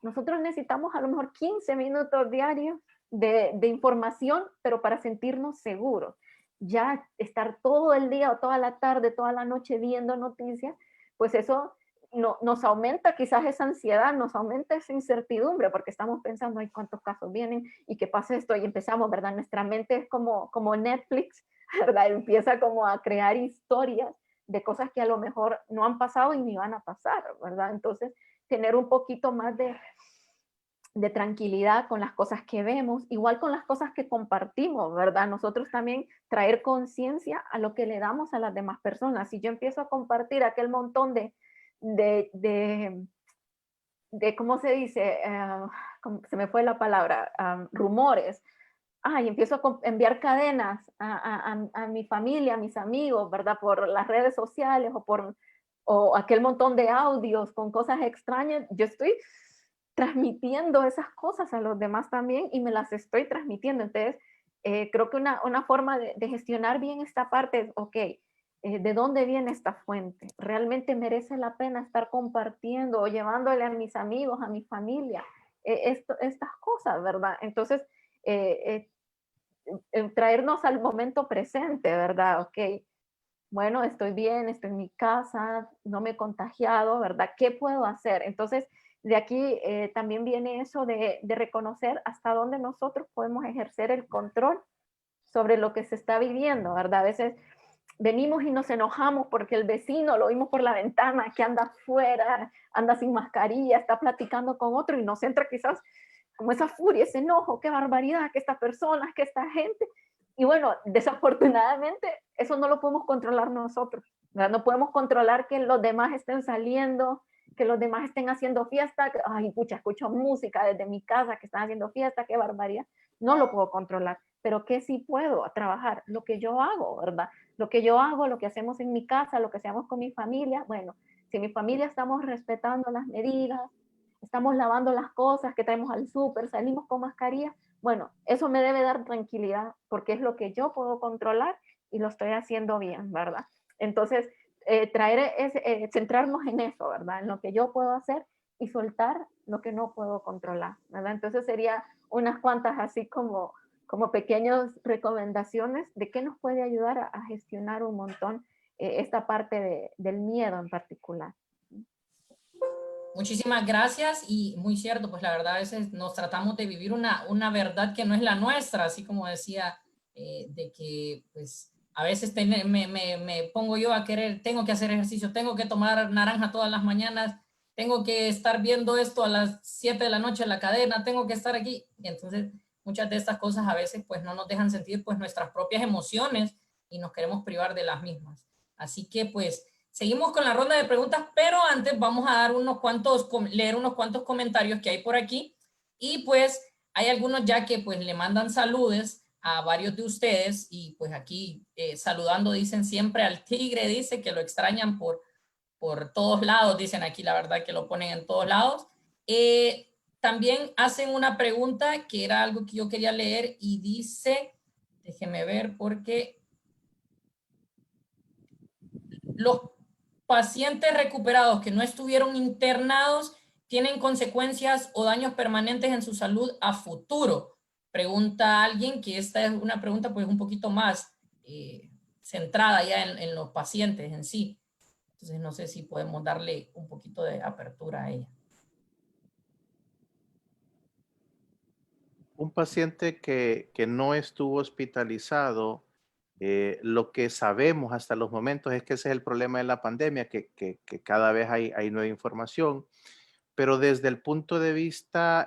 nosotros necesitamos a lo mejor 15 minutos diarios de información, pero para sentirnos seguros. Ya estar todo el día o toda la tarde, toda la noche viendo noticias, pues eso nos aumenta quizás esa ansiedad, nos aumenta esa incertidumbre, porque estamos pensando, ay, cuántos casos vienen y qué pasa esto, y empezamos, ¿verdad? Nuestra mente es como Netflix, ¿verdad? Empieza como a crear historias de cosas que a lo mejor no han pasado y ni van a pasar, ¿verdad? Entonces, tener un poquito más de tranquilidad con las cosas que vemos, igual con las cosas que compartimos, ¿verdad? Nosotros también traer conciencia a lo que le damos a las demás personas. Si yo empiezo a compartir aquel montón de ¿cómo se dice? Se me fue la palabra, rumores. Y empiezo a enviar cadenas a mi familia, a mis amigos, ¿verdad? Por las redes sociales o aquel montón de audios con cosas extrañas. Yo estoy transmitiendo esas cosas a los demás también y me las estoy transmitiendo. Entonces, creo que una forma de gestionar bien esta parte es, ok, ¿de dónde viene esta fuente? ¿Realmente merece la pena estar compartiendo o llevándole a mis amigos, a mi familia, estas cosas, ¿verdad? Entonces, traernos al momento presente, ¿verdad? Ok, bueno, estoy bien, estoy en mi casa, no me he contagiado, ¿verdad? ¿Qué puedo hacer? Entonces, de aquí también viene eso de reconocer hasta dónde nosotros podemos ejercer el control sobre lo que se está viviendo, ¿verdad? A veces venimos y nos enojamos porque el vecino lo vimos por la ventana, que anda afuera, anda sin mascarilla, está platicando con otro y nos entra quizás como esa furia, ese enojo, qué barbaridad, que esta persona, que esta gente. Y bueno, desafortunadamente eso no lo podemos controlar nosotros, ¿verdad? No podemos controlar que los demás estén saliendo, que los demás estén haciendo fiesta, que, ay, pucha, escucho música desde mi casa que están haciendo fiesta, qué barbaridad. No lo puedo controlar, pero ¿qué sí puedo trabajar? Lo que yo hago, ¿verdad? Lo que yo hago, lo que hacemos en mi casa, lo que hacemos con mi familia, bueno, si en mi familia estamos respetando las medidas, estamos lavando las cosas que traemos al súper, salimos con mascarilla, bueno, eso me debe dar tranquilidad porque es lo que yo puedo controlar y lo estoy haciendo bien, ¿verdad? Entonces, centrarnos en eso, ¿verdad? En lo que yo puedo hacer y soltar lo que no puedo controlar, ¿verdad? Entonces sería unas cuantas así como pequeñas recomendaciones de qué nos puede ayudar a gestionar un montón esta parte del miedo en particular. Muchísimas gracias y muy cierto, pues la verdad a veces nos tratamos de vivir una verdad que no es la nuestra, así como decía, de que pues a veces me pongo yo a querer, tengo que hacer ejercicio, tengo que tomar naranja todas las mañanas, tengo que estar viendo esto a las 7 de la noche en la cadena, tengo que estar aquí. Y entonces muchas de estas cosas a veces pues no nos dejan sentir pues nuestras propias emociones y nos queremos privar de las mismas. Así que pues seguimos con la ronda de preguntas, pero antes vamos a dar leer unos cuantos comentarios que hay por aquí. Y pues hay algunos ya que pues le mandan saludos a varios de ustedes y pues aquí saludando dicen siempre al tigre, dice que lo extrañan por todos lados, dicen aquí la verdad que lo ponen en todos lados. También hacen una pregunta que era algo que yo quería leer y dice, déjeme ver porque los pacientes recuperados que no estuvieron internados tienen consecuencias o daños permanentes en su salud a futuro. Pregunta alguien que esta es una pregunta pues un poquito más centrada ya en los pacientes en sí. Entonces no sé si podemos darle un poquito de apertura a ella. Un paciente que no estuvo hospitalizado, lo que sabemos hasta los momentos es que ese es el problema de la pandemia, que cada vez hay nueva información, pero desde el punto de vista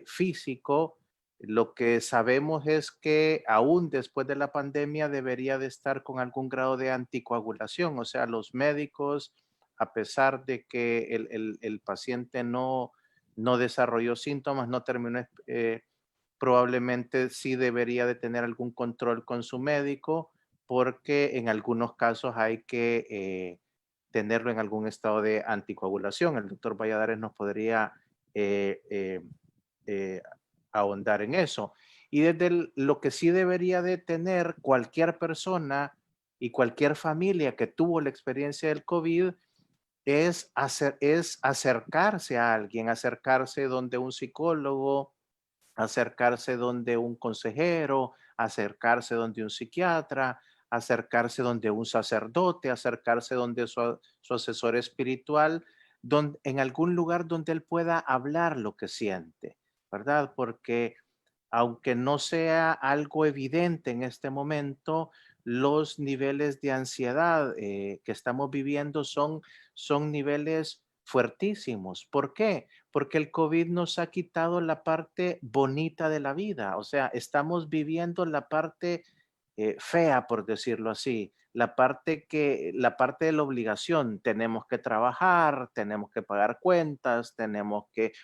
físico, lo que sabemos es que aún después de la pandemia debería de estar con algún grado de anticoagulación, o sea, los médicos, a pesar de que el paciente no no desarrolló síntomas, no terminó, probablemente sí debería de tener algún control con su médico, porque en algunos casos hay que tenerlo en algún estado de anticoagulación. El doctor Valladares nos podría eh, ahondar en eso. Y desde lo que sí debería de tener cualquier persona y cualquier familia que tuvo la experiencia del COVID es acercarse a alguien, acercarse donde un psicólogo, acercarse donde un consejero, acercarse donde un psiquiatra, acercarse donde un sacerdote, acercarse donde su asesor espiritual, en algún lugar donde él pueda hablar lo que siente, ¿verdad? Porque aunque no sea algo evidente en este momento, los niveles de ansiedad que estamos viviendo son niveles fuertísimos. ¿Por qué? Porque el COVID nos ha quitado la parte bonita de la vida. O sea, estamos viviendo la parte fea, por decirlo así, la parte de la obligación. Tenemos que trabajar, tenemos que pagar cuentas,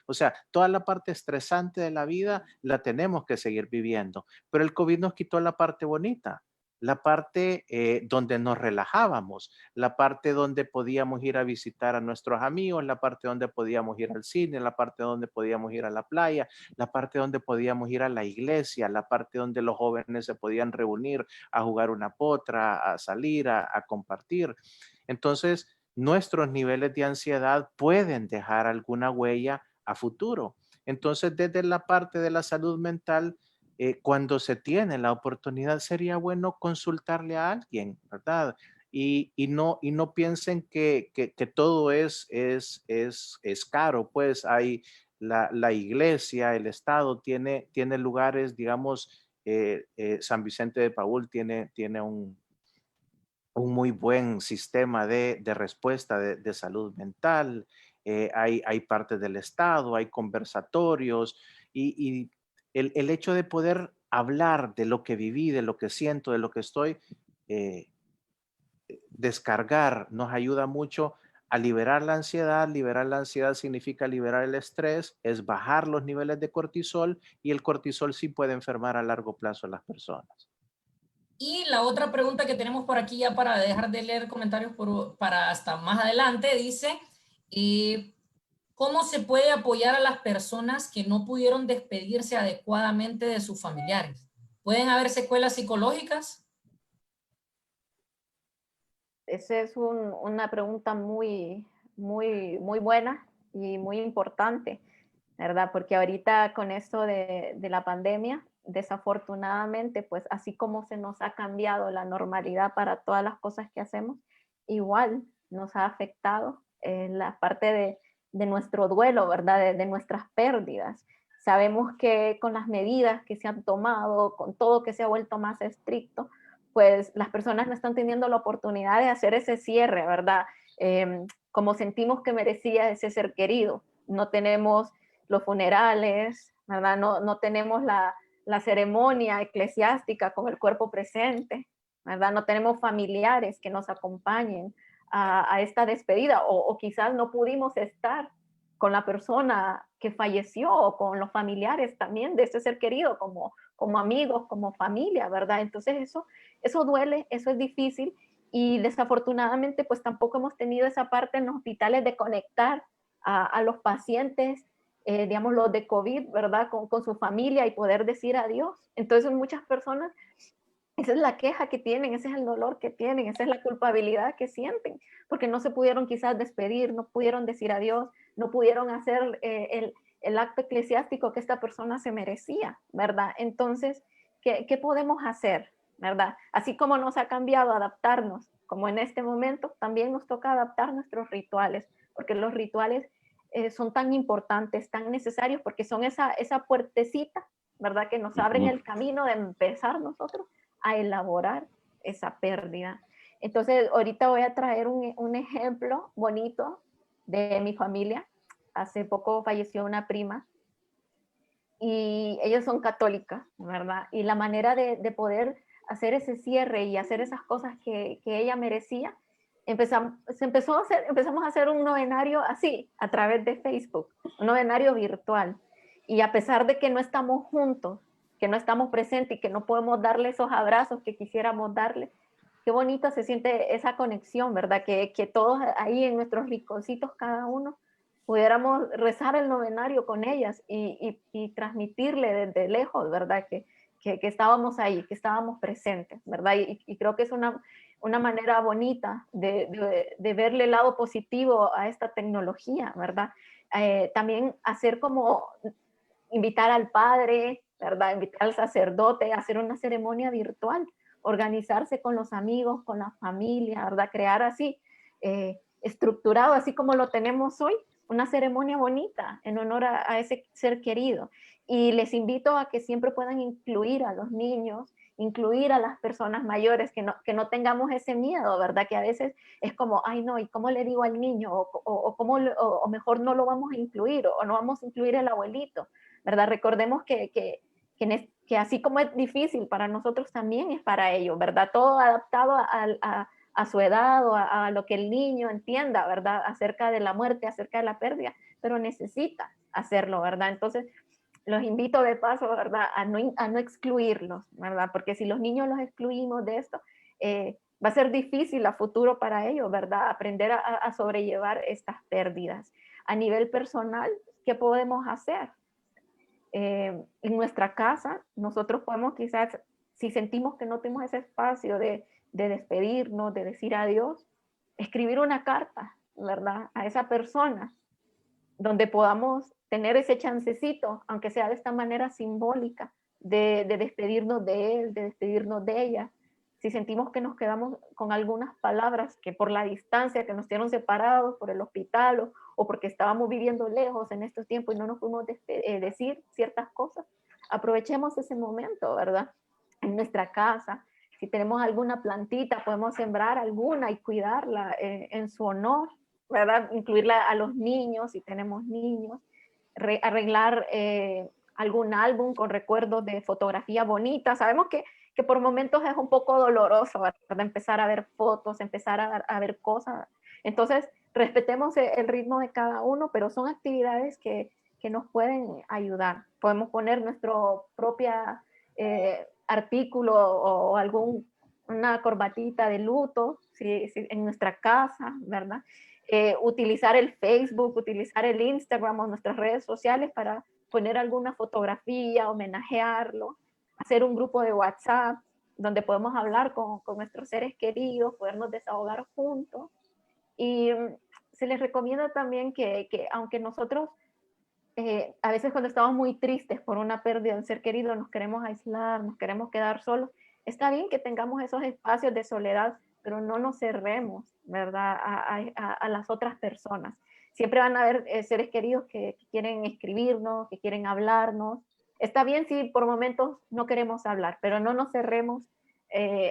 o sea, toda la parte estresante de la vida la tenemos que seguir viviendo. Pero el COVID nos quitó la parte bonita, la parte donde nos relajábamos, la parte donde podíamos ir a visitar a nuestros amigos, la parte donde podíamos ir al cine, la parte donde podíamos ir a la playa, la parte donde podíamos ir a la iglesia, la parte donde los jóvenes se podían reunir a jugar una potra, a salir, a compartir. Entonces, nuestros niveles de ansiedad pueden dejar alguna huella a futuro. Entonces, desde la parte de la salud mental, cuando se tiene la oportunidad, sería bueno consultarle a alguien, ¿verdad? Y no piensen que todo es caro, pues hay la iglesia, el Estado tiene lugares, digamos, San Vicente de Paúl tiene un muy buen sistema de respuesta de salud mental. Hay partes del Estado, hay conversatorios y el hecho de poder hablar de lo que viví, de lo que siento, de lo que estoy, eh, descargar nos ayuda mucho a liberar la ansiedad. Liberar la ansiedad significa liberar el estrés, es bajar los niveles de cortisol, y el cortisol sí puede enfermar a largo plazo a las personas. Y la otra pregunta que tenemos por aquí, ya para dejar de leer comentarios para hasta más adelante, dice, ¿cómo se puede apoyar a las personas que no pudieron despedirse adecuadamente de sus familiares? ¿Pueden haber secuelas psicológicas? Esa es una pregunta muy buena y muy importante, ¿verdad? Porque ahorita con esto de la pandemia, desafortunadamente, pues así como se nos ha cambiado la normalidad para todas las cosas que hacemos, igual nos ha afectado la parte de nuestro duelo, ¿verdad? De nuestras pérdidas. Sabemos que con las medidas que se han tomado, con todo que se ha vuelto más estricto, pues las personas no están teniendo la oportunidad de hacer ese cierre, ¿verdad? Como sentimos que merecía ese ser querido. No tenemos los funerales, ¿verdad? No tenemos la ceremonia eclesiástica con el cuerpo presente, ¿verdad? No tenemos familiares que nos acompañen a esta despedida, o quizás no pudimos estar con la persona que falleció o con los familiares también de ese ser querido, como amigos, como familia, ¿verdad? Entonces eso duele, eso es difícil, y desafortunadamente pues tampoco hemos tenido esa parte en los hospitales de conectar a los pacientes, digamos los de COVID, ¿verdad? Con su familia, y poder decir adiós. Entonces muchas personas, esa es la queja que tienen, ese es el dolor que tienen, esa es la culpabilidad que sienten, porque no se pudieron quizás despedir, no pudieron decir adiós, no pudieron hacer el acto eclesiástico que esta persona se merecía, ¿verdad? Entonces, ¿qué podemos hacer, verdad? Así como nos ha cambiado adaptarnos, como en este momento, también nos toca adaptar nuestros rituales, porque los rituales son tan importantes, tan necesarios, porque son esa puertecita, ¿verdad? Que nos abren el camino de empezar nosotros a elaborar esa pérdida. Entonces, ahorita voy a traer un ejemplo bonito de mi familia. Hace poco falleció una prima y ellas son católicas, ¿verdad? Y la manera de poder hacer ese cierre y hacer esas cosas que ella merecía, empezamos a hacer un novenario así, a través de Facebook, un novenario virtual. Y a pesar de que no estamos juntos, que no estamos presentes y que no podemos darle esos abrazos que quisiéramos darle, qué bonita se siente esa conexión, ¿verdad? Que todos ahí en nuestros rinconcitos, cada uno, pudiéramos rezar el novenario con ellas y transmitirle desde lejos, ¿verdad? Que estábamos ahí, que estábamos presentes, ¿verdad? Y creo que es una manera bonita de verle el lado positivo a esta tecnología, ¿verdad? También hacer como invitar al padre, ¿verdad? Invitar al sacerdote a hacer una ceremonia virtual, organizarse con los amigos, con la familia, ¿verdad? Crear así, estructurado, así como lo tenemos hoy, una ceremonia bonita en honor a ese ser querido. Y les invito a que siempre puedan incluir a los niños, incluir a las personas mayores, que no tengamos ese miedo, ¿verdad? Que a veces es como, ay no, ¿y cómo le digo al niño? O mejor no lo vamos a incluir, o no vamos a incluir el abuelito, ¿verdad? Recordemos que así como es difícil para nosotros, también es para ellos, ¿verdad? Todo adaptado a su edad o a lo que el niño entienda, ¿verdad? Acerca de la muerte, acerca de la pérdida, pero necesita hacerlo, ¿verdad? Entonces, los invito de paso, ¿verdad? A no excluirlos, ¿verdad? Porque si los niños los excluimos de esto, va a ser difícil a futuro para ellos, ¿verdad? Aprender a sobrellevar estas pérdidas. A nivel personal, ¿qué podemos hacer? En nuestra casa, nosotros podemos quizás, si sentimos que no tenemos ese espacio de despedirnos, de decir adiós, escribir una carta, ¿verdad? A esa persona, donde podamos tener ese chancecito, aunque sea de esta manera simbólica, de despedirnos de él, de despedirnos de ella. Si sentimos que nos quedamos con algunas palabras que por la distancia que nos tienen separados, por el hospital o porque estábamos viviendo lejos en estos tiempos y no nos pudimos decir ciertas cosas, aprovechemos ese momento, ¿verdad? En nuestra casa, si tenemos alguna plantita, podemos sembrar alguna y cuidarla en su honor, ¿verdad? Incluirla a los niños, si tenemos niños, arreglar algún álbum con recuerdos de fotografía bonita. Sabemos que por momentos es un poco doloroso, ¿verdad? Empezar a ver fotos, empezar a ver cosas. Entonces, respetemos el ritmo de cada uno, pero son actividades que nos pueden ayudar. Podemos poner nuestro propio artículo o una corbatita de luto si en nuestra casa, ¿verdad? Utilizar el Facebook, utilizar el Instagram o nuestras redes sociales para poner alguna fotografía, homenajearlo, hacer un grupo de WhatsApp donde podemos hablar con nuestros seres queridos, podernos desahogar juntos. Y se les recomienda también que aunque nosotros a veces cuando estamos muy tristes por una pérdida de un ser querido, nos queremos aislar, nos queremos quedar solos, está bien que tengamos esos espacios de soledad, pero no nos cerremos, ¿verdad? A las otras personas. Siempre van a haber seres queridos que quieren escribirnos, que quieren hablarnos. Está bien si por momentos no queremos hablar, pero no nos cerremos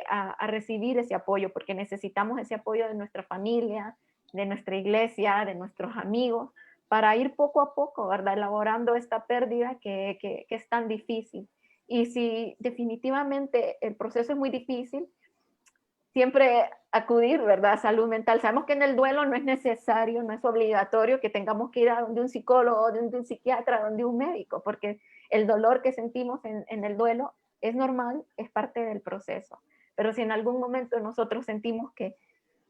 a recibir ese apoyo, porque necesitamos ese apoyo de nuestra familia, de nuestra iglesia, de nuestros amigos, para ir poco a poco, ¿verdad? Elaborando esta pérdida que es tan difícil. Y si definitivamente el proceso es muy difícil, siempre acudir, ¿verdad? A salud mental. Sabemos que en el duelo no es necesario, no es obligatorio que tengamos que ir a donde un psicólogo, de un psiquiatra, donde un médico, porque el dolor que sentimos en el duelo es normal, es parte del proceso. Pero si en algún momento nosotros sentimos que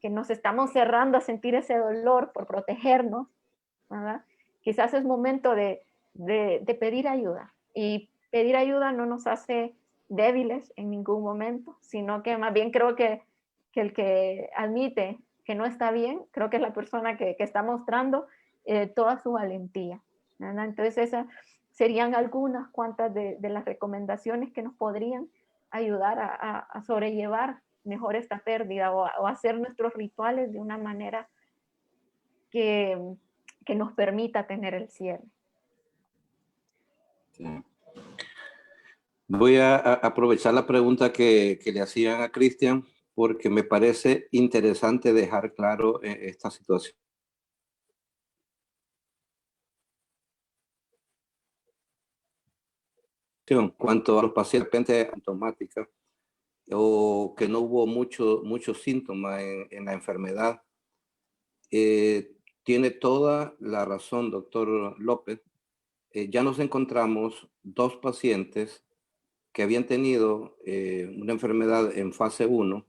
nos estamos cerrando a sentir ese dolor por protegernos, ¿verdad? Quizás es momento de pedir ayuda. Y pedir ayuda no nos hace débiles en ningún momento, sino que más bien creo que el que admite que no está bien, creo que es la persona que está mostrando toda su valentía, ¿verdad? Entonces esas serían algunas cuantas de las recomendaciones que nos podrían ayudar a sobrellevar mejor esta pérdida o hacer nuestros rituales de una manera que nos permita tener el cierre. Sí. Voy a aprovechar la pregunta que le hacían a Cristian, porque me parece interesante dejar claro esta situación. En cuanto a los pacientes automáticos, o que no hubo muchos síntomas en la enfermedad. Tiene toda la razón, doctor López. Ya nos encontramos 2 pacientes que habían tenido una enfermedad en fase 1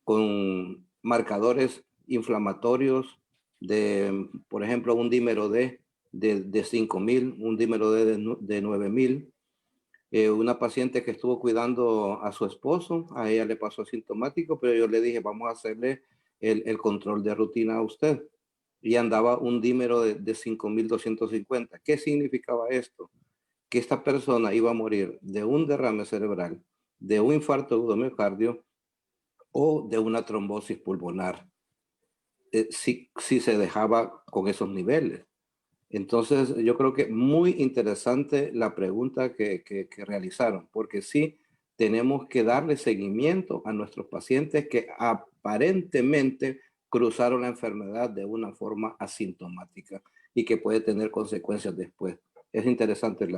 con marcadores inflamatorios de, por ejemplo, un dímero D de 5,000, un dímero D de 9,000. Una paciente que estuvo cuidando a su esposo, a ella le pasó asintomático, pero yo le dije, vamos a hacerle el control de rutina a usted. Y andaba un dímero de 5,250. ¿Qué significaba esto? Que esta persona iba a morir de un derrame cerebral, de un infarto agudo de miocardio o de una trombosis pulmonar, si se dejaba con esos niveles. Entonces, yo creo que muy interesante la pregunta que realizaron, porque sí tenemos que darle seguimiento a nuestros pacientes que aparentemente cruzaron la enfermedad de una forma asintomática y que puede tener consecuencias después. Es interesante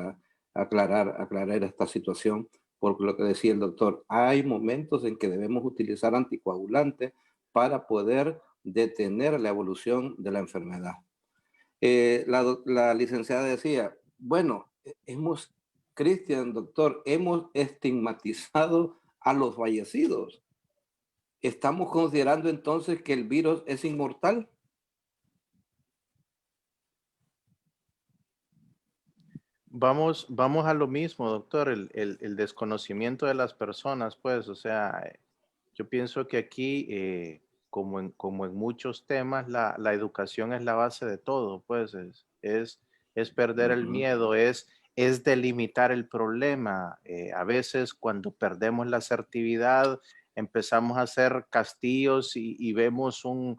aclarar esta situación, porque lo que decía el doctor, hay momentos en que debemos utilizar anticoagulantes para poder detener la evolución de la enfermedad. La licenciada decía, bueno, Cristian, doctor, hemos estigmatizado a los fallecidos. ¿Estamos considerando entonces que el virus es inmortal? Vamos a lo mismo, doctor, el desconocimiento de las personas, pues, o sea, yo pienso que aquí, como en muchos temas, la educación es la base de todo, pues, es perder el miedo, es delimitar el problema. A veces cuando perdemos la asertividad, empezamos a hacer castillos y vemos un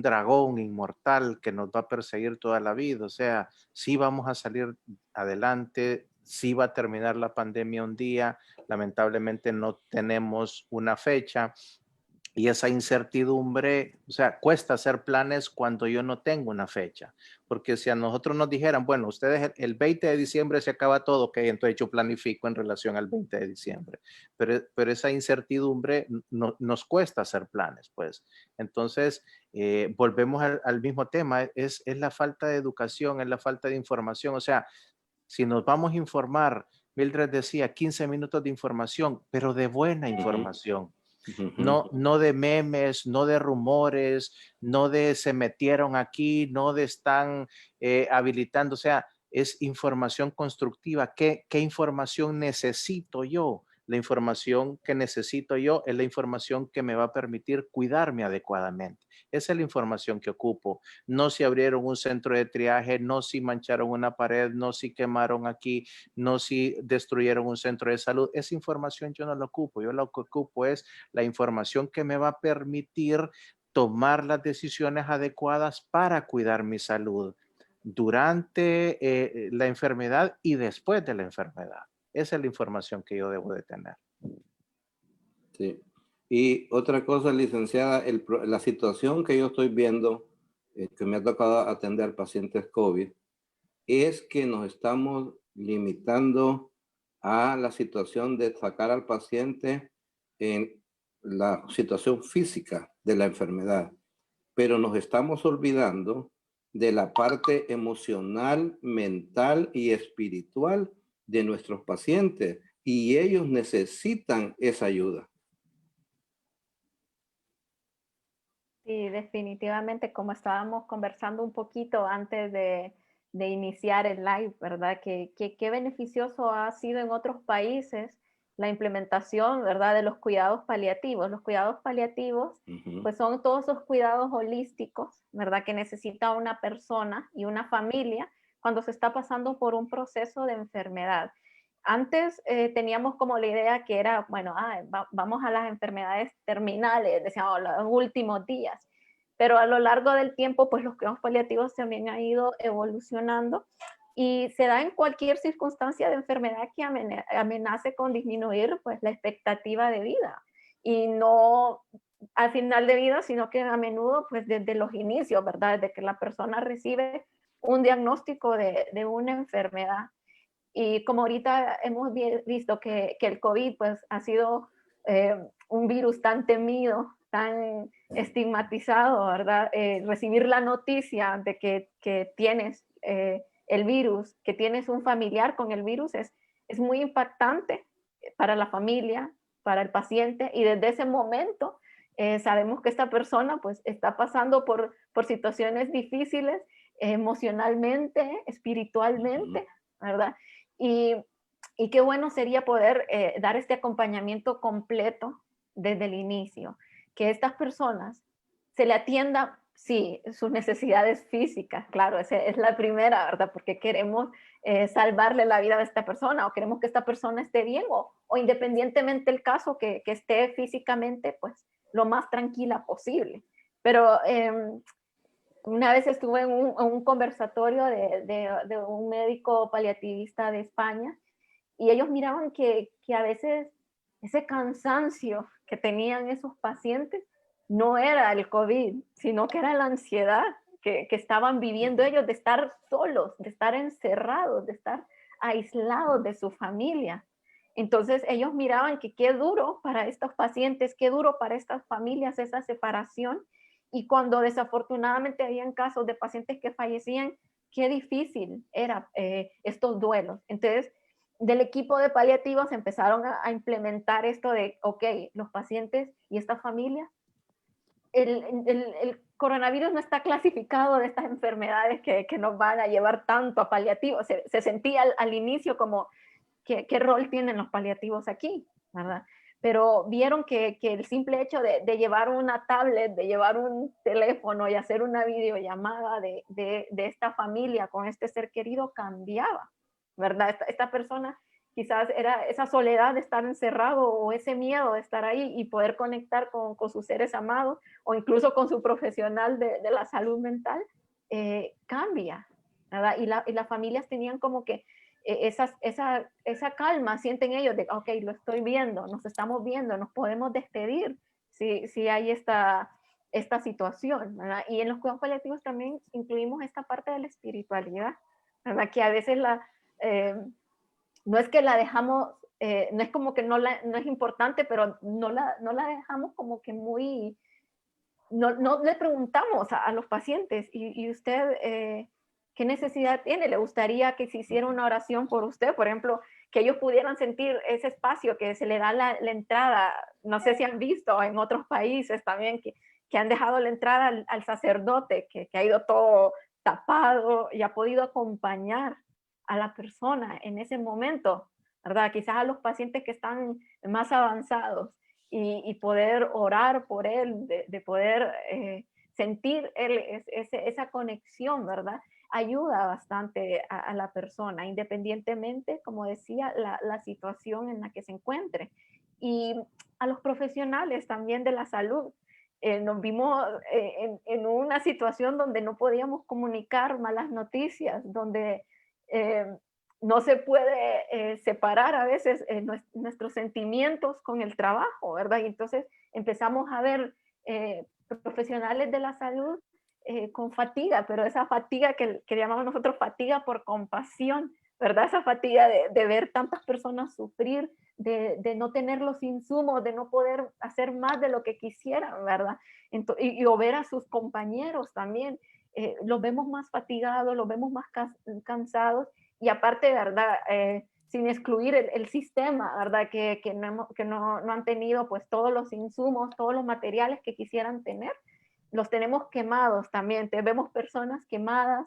dragón inmortal que nos va a perseguir toda la vida, o sea, sí vamos a salir adelante, sí va a terminar la pandemia un día, lamentablemente no tenemos una fecha y esa incertidumbre, o sea, cuesta hacer planes cuando yo no tengo una fecha, porque si a nosotros nos dijeran, bueno, ustedes el 20 de diciembre se acaba todo, ok, entonces yo planifico en relación al 20 de diciembre, pero esa incertidumbre nos cuesta hacer planes, pues. Entonces, volvemos al mismo tema, es la falta de educación, es la falta de información, o sea, si nos vamos a informar, Mildred decía 15 minutos de información, pero de buena información. No de memes, no de rumores, no de se metieron aquí, no de están habilitando, o sea, es información constructiva. ¿Qué información necesito yo? La información que necesito yo es la información que me va a permitir cuidarme adecuadamente. Esa es la información que ocupo. No si abrieron un centro de triaje, no si mancharon una pared, no si quemaron aquí, no si destruyeron un centro de salud. Esa información yo no la ocupo. Yo lo que ocupo es la información que me va a permitir tomar las decisiones adecuadas para cuidar mi salud durante la enfermedad y después de la enfermedad. Esa es la información que yo debo de tener. Sí. Y otra cosa, licenciada, la situación que yo estoy viendo, que me ha tocado atender pacientes COVID, es que nos estamos limitando a la situación de sacar al paciente en la situación física de la enfermedad, pero nos estamos olvidando de la parte emocional, mental y espiritual de nuestros pacientes, y ellos necesitan esa ayuda. Sí, definitivamente, como estábamos conversando un poquito antes de iniciar el live, ¿verdad? Qué beneficioso ha sido en otros países la implementación, ¿verdad? De los cuidados paliativos. Los cuidados paliativos, pues son todos esos cuidados holísticos, ¿verdad? Que necesita una persona y una familia cuando se está pasando por un proceso de enfermedad. Antes teníamos como la idea que era, bueno, vamos a las enfermedades terminales, decíamos, los últimos días, pero a lo largo del tiempo, pues los cuidados paliativos también han ido evolucionando y se da en cualquier circunstancia de enfermedad que amenace con disminuir pues la expectativa de vida y no al final de vida, sino que a menudo pues desde los inicios, ¿verdad? Desde que la persona recibe un diagnóstico de una enfermedad. Y como ahorita hemos visto que el COVID pues, ha sido un virus tan temido, tan estigmatizado, ¿verdad? Recibir la noticia de que tienes el virus, que tienes un familiar con el virus, es muy impactante para la familia, para el paciente, y desde ese momento sabemos que esta persona pues está pasando por situaciones difíciles emocionalmente, espiritualmente, ¿verdad? Y qué bueno sería poder dar este acompañamiento completo desde el inicio, que estas personas se le atienda, sí, sus necesidades físicas, claro, esa es la primera, ¿verdad? Porque queremos salvarle la vida a esta persona o queremos que esta persona esté bien o independientemente del caso, que esté físicamente, pues, lo más tranquila posible. Pero una vez estuve en un conversatorio de un médico paliativista de España y ellos miraban que a veces ese cansancio que tenían esos pacientes no era el COVID, sino que era la ansiedad que estaban viviendo ellos de estar solos, de estar encerrados, de estar aislados de su familia. Entonces ellos miraban que qué duro para estos pacientes, qué duro para estas familias esa separación. Y cuando desafortunadamente habían casos de pacientes que fallecían, qué difícil era estos duelos. Entonces, del equipo de paliativos empezaron a implementar esto de, ok, los pacientes y esta familia, el coronavirus no está clasificado de estas enfermedades que nos van a llevar tanto a paliativos. Se sentía al inicio como, ¿qué rol tienen los paliativos aquí? ¿Verdad? Pero vieron que el simple hecho de llevar una tablet, de llevar un teléfono y hacer una videollamada de esta familia con este ser querido cambiaba, ¿verdad? Esta persona quizás era esa soledad de estar encerrado o ese miedo de estar ahí y poder conectar con sus seres amados o incluso con su profesional de la salud mental, cambia, ¿verdad? Y las familias tenían como que esa calma, sienten ellos de, ok, lo estoy viendo, nos estamos viendo, nos podemos despedir si hay esta situación, ¿verdad? Y en los cuidados paliativos también incluimos esta parte de la espiritualidad, ¿verdad? Que a veces no es que la dejamos, no es como que no es importante, pero no la dejamos como que muy, no le preguntamos a los pacientes, y usted, ¿qué necesidad tiene? ¿Le gustaría que se hiciera una oración por usted? Por ejemplo, que ellos pudieran sentir ese espacio que se le da la entrada. No sé si han visto en otros países también que han dejado la entrada al sacerdote, que ha ido todo tapado y ha podido acompañar a la persona en ese momento, ¿verdad? Quizás a los pacientes que están más avanzados y poder orar por él, de poder sentir esa conexión, ¿verdad? Ayuda bastante a la persona, independientemente, como decía, la situación en la que se encuentre. Y a los profesionales también de la salud. Nos vimos en una situación donde no podíamos comunicar malas noticias, donde no se puede separar a veces nuestros sentimientos con el trabajo, ¿verdad? Y entonces empezamos a ver profesionales de la salud con fatiga, pero esa fatiga que llamamos nosotros fatiga por compasión, ¿verdad? Esa fatiga de ver tantas personas sufrir, de no tener los insumos, de no poder hacer más de lo que quisieran, ¿verdad? O ver a sus compañeros también, los vemos más fatigados, los vemos más cansados, y aparte, ¿verdad? Sin excluir el sistema, ¿verdad? Que no han tenido pues todos los insumos, todos los materiales que quisieran tener, los tenemos quemados también, vemos personas quemadas,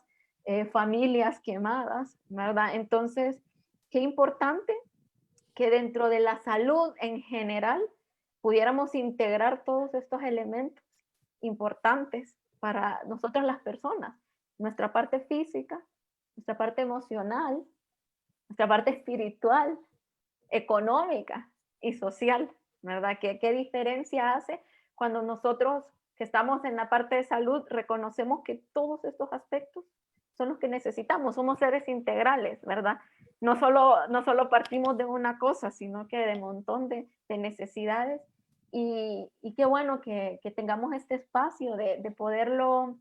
familias quemadas, ¿verdad? Entonces, qué importante que dentro de la salud en general pudiéramos integrar todos estos elementos importantes para nosotros las personas, nuestra parte física, nuestra parte emocional, nuestra parte espiritual, económica y social, ¿verdad? ¿Qué diferencia hace cuando nosotros que estamos en la parte de salud reconocemos que todos estos aspectos son los que necesitamos? Somos seres integrales, ¿verdad? No solo partimos de una cosa, sino que de un montón de necesidades, y qué bueno que tengamos este espacio de poderlo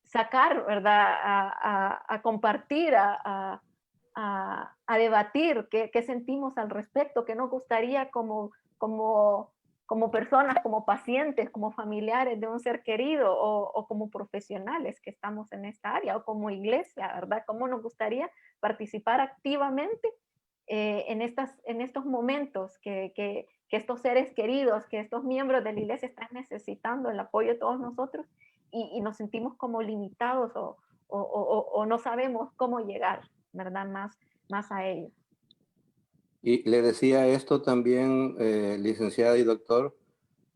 sacar, ¿verdad? A compartir, a debatir qué sentimos al respecto, qué nos gustaría como como personas, como pacientes, como familiares de un ser querido o como profesionales que estamos en esta área o como iglesia, ¿verdad? ¿Cómo nos gustaría participar activamente en estos momentos que estos seres queridos, que estos miembros de la iglesia están necesitando el apoyo de todos nosotros y nos sentimos como limitados o no sabemos cómo llegar, ¿verdad? Más a ellos. Y le decía esto también, licenciada y doctor,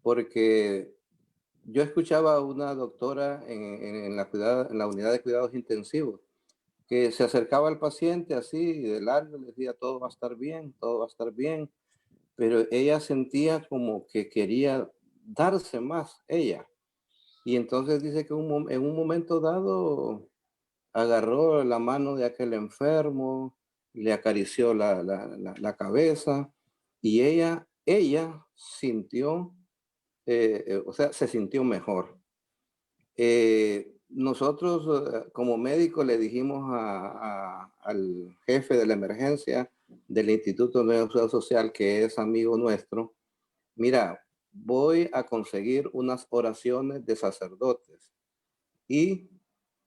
porque yo escuchaba a una doctora en la unidad de cuidados intensivos que se acercaba al paciente así de largo, le decía todo va a estar bien, todo va a estar bien, pero ella sentía como que quería darse más ella. Y entonces dice que en un momento dado agarró la mano de aquel enfermo, le acarició la cabeza y ella sintió, o sea, se sintió mejor. Nosotros como médicos le dijimos al jefe de la emergencia del Instituto de Seguridad Social, que es amigo nuestro, mira, voy a conseguir unas oraciones de sacerdotes y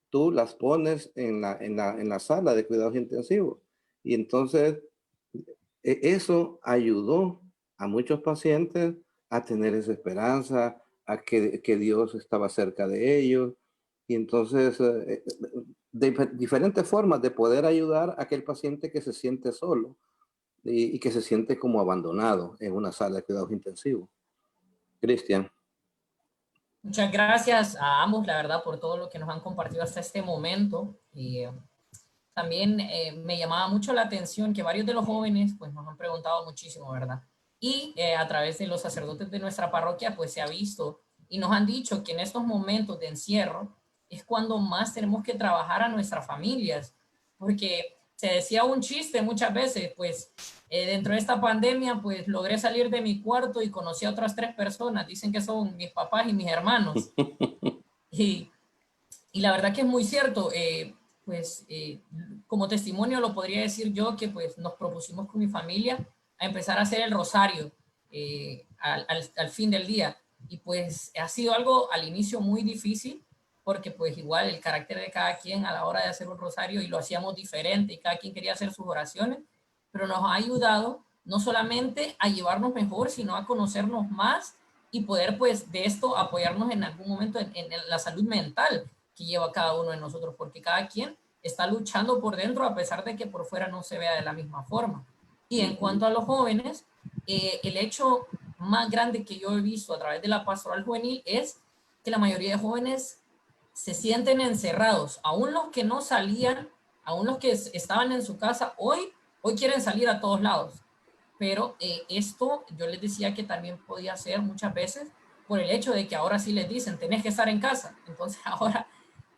tú las pones en la sala de cuidados intensivos. Y entonces eso ayudó a muchos pacientes a tener esa esperanza, a que Dios estaba cerca de ellos. Y entonces, diferentes formas de poder ayudar a aquel paciente que se siente solo y que se siente como abandonado en una sala de cuidados intensivos. Cristian. Muchas gracias a ambos, la verdad, por todo lo que nos han compartido hasta este momento. Y también me llamaba mucho la atención que varios de los jóvenes pues nos han preguntado muchísimo, ¿verdad? Y a través de los sacerdotes de nuestra parroquia pues se ha visto y nos han dicho que en estos momentos de encierro es cuando más tenemos que trabajar a nuestras familias, porque se decía un chiste muchas veces, pues dentro de esta pandemia pues logré salir de mi cuarto y conocí a otras 3 personas, dicen que son mis papás y mis hermanos. Y, y la verdad que es muy cierto, pues como testimonio lo podría decir yo que pues nos propusimos con mi familia a empezar a hacer el rosario al fin del día y pues ha sido algo al inicio muy difícil porque pues igual el carácter de cada quien a la hora de hacer un rosario y lo hacíamos diferente y cada quien quería hacer sus oraciones, pero nos ha ayudado no solamente a llevarnos mejor, sino a conocernos más y poder pues de esto apoyarnos en algún momento en la salud mental que lleva cada uno de nosotros, porque cada quien está luchando por dentro a pesar de que por fuera no se vea de la misma forma. Y en cuanto a los jóvenes, el hecho más grande que yo he visto a través de la pastoral juvenil es que la mayoría de jóvenes se sienten encerrados, aún los que no salían, aún los que estaban en su casa, hoy quieren salir a todos lados. Pero esto yo les decía que también podía ser muchas veces por el hecho de que ahora sí les dicen, tenés que estar en casa. Entonces ahora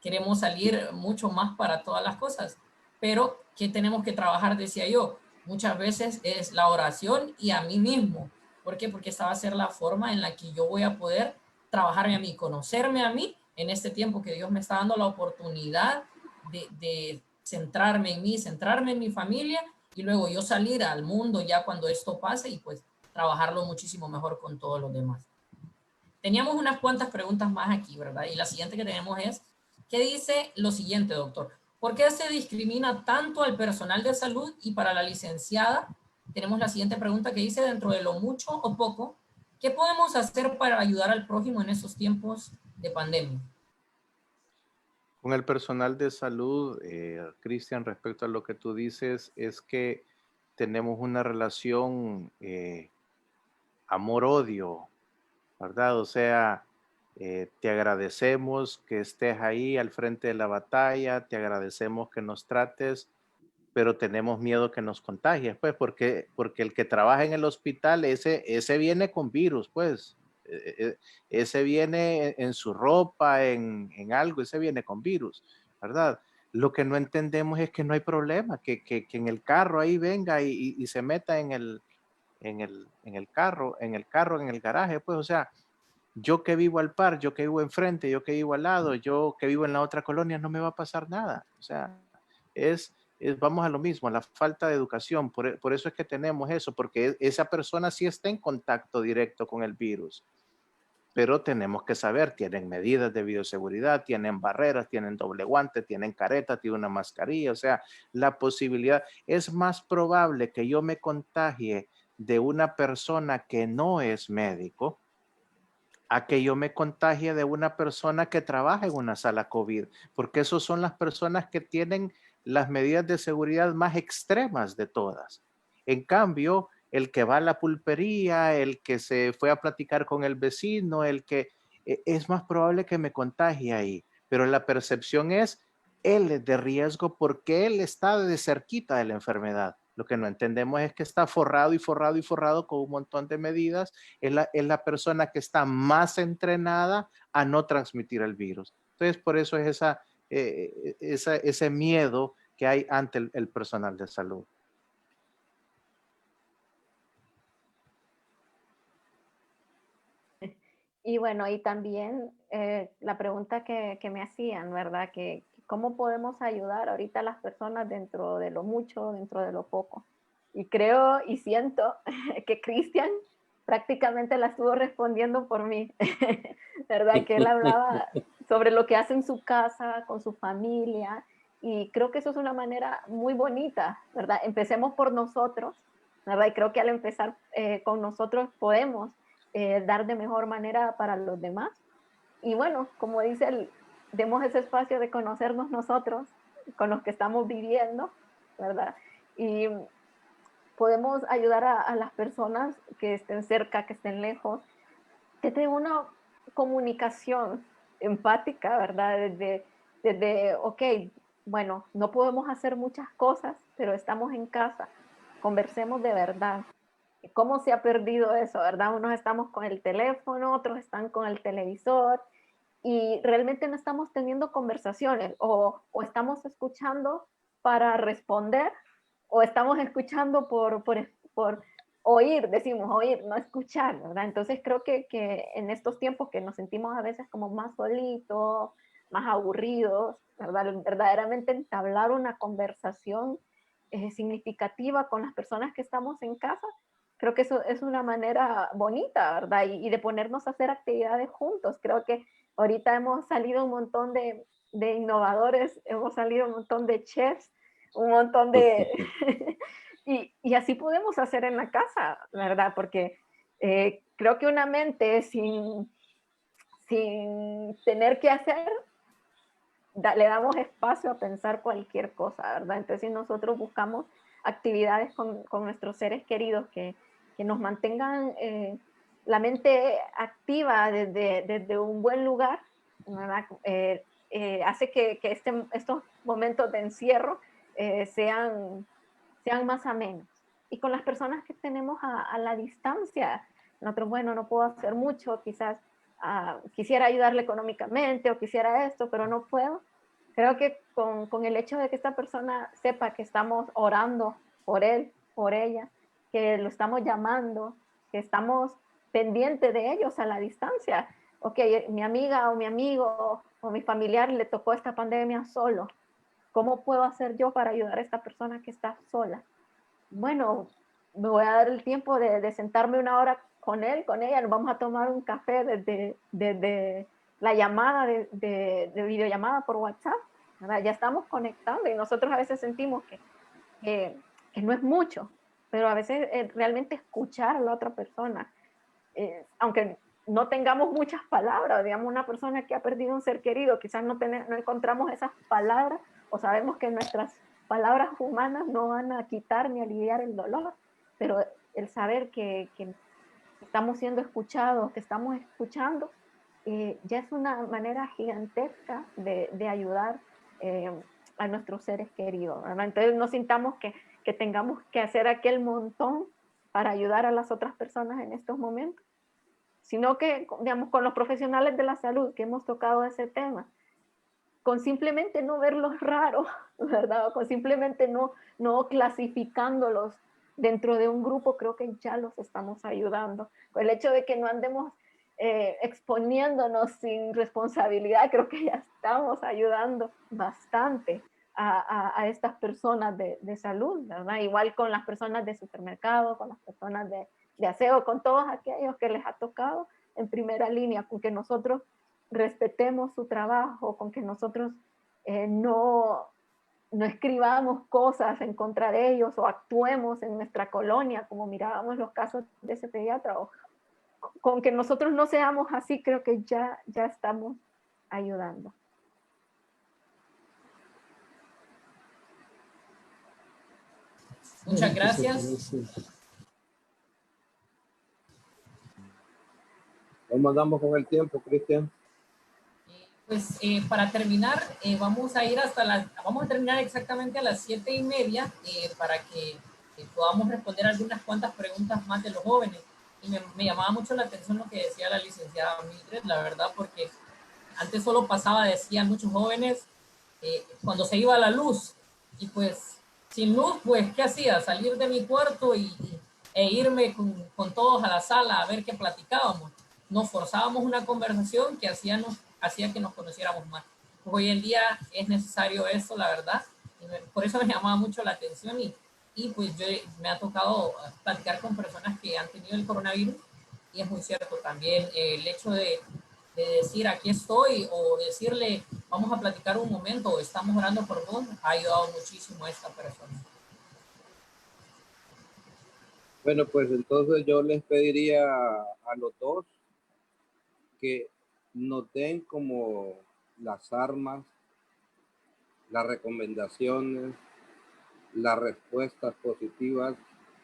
queremos salir mucho más para todas las cosas. Pero, ¿qué tenemos que trabajar? Decía yo, muchas veces es la oración y a mí mismo. ¿Por qué? Porque esta va a ser la forma en la que yo voy a poder trabajarme a mí, conocerme a mí en este tiempo que Dios me está dando la oportunidad de centrarme en mí, centrarme en mi familia y luego yo salir al mundo ya cuando esto pase y pues trabajarlo muchísimo mejor con todos los demás. Teníamos unas cuantas preguntas más aquí, ¿verdad? Y la siguiente que tenemos es, ¿qué dice lo siguiente, doctor? ¿Por qué se discrimina tanto al personal de salud? Y para la licenciada, tenemos la siguiente pregunta que dice, dentro de lo mucho o poco, ¿qué podemos hacer para ayudar al prójimo en estos tiempos de pandemia? Con el personal de salud, Cristian, respecto a lo que tú dices, es que tenemos una relación amor-odio, ¿verdad? O sea, te agradecemos que estés ahí al frente de la batalla, te agradecemos que nos trates, pero tenemos miedo que nos contagies, pues, porque el que trabaja en el hospital, ese viene con virus, pues, ese viene en su ropa, en algo, ese viene con virus, ¿verdad? Lo que no entendemos es que no hay problema, que en el carro ahí venga y se meta en el carro, en el garaje, pues, o sea, yo que vivo al par, yo que vivo enfrente, yo que vivo al lado, yo que vivo en la otra colonia, no me va a pasar nada. O sea, es vamos a lo mismo, la falta de educación. Por eso es que tenemos eso, porque esa persona sí está en contacto directo con el virus. Pero tenemos que saber, tienen medidas de bioseguridad, tienen barreras, tienen doble guante, tienen careta, tienen una mascarilla. O sea, la posibilidad, es más probable que yo me contagie de una persona que no es médico a que yo me contagie de una persona que trabaja en una sala COVID, porque esos son las personas que tienen las medidas de seguridad más extremas de todas. En cambio, el que va a la pulpería, el que se fue a platicar con el vecino, es más probable que me contagie ahí, pero la percepción es, él es de riesgo porque él está de cerquita de la enfermedad. Lo que no entendemos es que está forrado y forrado y forrado con un montón de medidas. Es la persona que está más entrenada a no transmitir el virus. Entonces, por eso es ese miedo que hay ante el personal de salud. Y bueno, y también la pregunta que me hacían, ¿verdad? Que cómo podemos ayudar ahorita a las personas dentro de lo mucho, dentro de lo poco. Y creo y siento que Cristian prácticamente la estuvo respondiendo por mí, ¿verdad? Que él hablaba sobre lo que hace en su casa, con su familia, y creo que eso es una manera muy bonita, ¿verdad? Empecemos por nosotros, ¿verdad? Y creo que al empezar con nosotros podemos dar de mejor manera para los demás. Y bueno, como dice él, demos ese espacio de conocernos nosotros, con los que estamos viviendo, ¿verdad? Y podemos ayudar a las personas que estén cerca, que estén lejos, que tengan una comunicación empática, ¿verdad? Ok, bueno, no podemos hacer muchas cosas, pero estamos en casa, conversemos de verdad. ¿Cómo se ha perdido eso, verdad? Unos estamos con el teléfono, otros están con el televisor y realmente no estamos teniendo conversaciones o estamos escuchando para responder o estamos escuchando por oír, decimos oír, no escuchar, ¿verdad? Entonces creo que en estos tiempos que nos sentimos a veces como más solitos, más aburridos, ¿verdad? Verdaderamente entablar una conversación significativa con las personas que estamos en casa, creo que eso es una manera bonita, ¿verdad? Y de ponernos a hacer actividades juntos. Creo que ahorita hemos salido un montón de innovadores, hemos salido un montón de chefs, un montón de... y así podemos hacer en la casa, ¿verdad? Porque creo que una mente sin tener que hacer, le damos espacio a pensar cualquier cosa, ¿verdad? Entonces, si nosotros buscamos actividades con nuestros seres queridos que nos mantengan la mente activa desde un buen lugar, ¿verdad? Hace que estos momentos de encierro sean más amenos. Y con las personas que tenemos a la distancia, nosotros, bueno, no puedo hacer mucho, quizás quisiera ayudarle económicamente o quisiera esto, pero no puedo. Creo que con el hecho de que esta persona sepa que estamos orando por él, por ella, que lo estamos llamando, que estamos pendientes de ellos a la distancia. Ok, mi amiga o mi amigo o mi familiar le tocó esta pandemia solo. ¿Cómo puedo hacer yo para ayudar a esta persona que está sola? Bueno, me voy a dar el tiempo de sentarme una hora con él, con ella, nos vamos a tomar un café desde la llamada de videollamada por WhatsApp, ¿verdad? Ya estamos conectando y nosotros a veces sentimos que no es mucho, pero a veces realmente escuchar a la otra persona, aunque no tengamos muchas palabras, digamos una persona que ha perdido un ser querido, quizás no encontramos esas palabras o sabemos que nuestras palabras humanas no van a quitar ni aliviar el dolor, pero el saber que estamos siendo escuchados, que estamos escuchando, ya es una manera gigantesca de ayudar a nuestros seres queridos, ¿verdad? Entonces no sintamos que tengamos que hacer aquel montón para ayudar a las otras personas en estos momentos, sino que, digamos, con los profesionales de la salud que hemos tocado ese tema, con simplemente no verlos raros, ¿verdad? O con simplemente no clasificándolos dentro de un grupo, creo que ya los estamos ayudando. El hecho de que no andemos exponiéndonos sin responsabilidad, creo que ya estamos ayudando bastante, a estas personas de salud, ¿verdad? Igual con las personas de supermercado, con las personas de aseo, con todos aquellos que les ha tocado en primera línea, con que nosotros respetemos su trabajo, con que nosotros no escribamos cosas en contra de ellos o actuemos en nuestra colonia, como mirábamos los casos de ese pediatra, o con que nosotros no seamos así, creo que ya estamos ayudando. Muchas gracias. ¿Cómo andamos con el tiempo, Cristian? Pues para terminar, vamos a terminar exactamente a las 7:30 para que podamos responder algunas cuantas preguntas más de los jóvenes. Y me llamaba mucho la atención lo que decía la licenciada Mildred, la verdad, porque antes solo pasaba, decían muchos jóvenes, cuando se iba la luz, y pues sin luz, pues, ¿qué hacía? Salir de mi cuarto e irme con todos a la sala a ver qué platicábamos. Nos forzábamos una conversación que hacía que nos conociéramos más. Pues hoy en día es necesario eso, la verdad. Por eso me llamaba mucho la atención y pues me ha tocado platicar con personas que han tenido el coronavirus y es muy cierto también el hecho de decir aquí estoy o decirle vamos a platicar un momento o estamos orando por vos, ha ayudado muchísimo a esta persona. Bueno, pues entonces yo les pediría a los dos que nos den como las armas, las recomendaciones, las respuestas positivas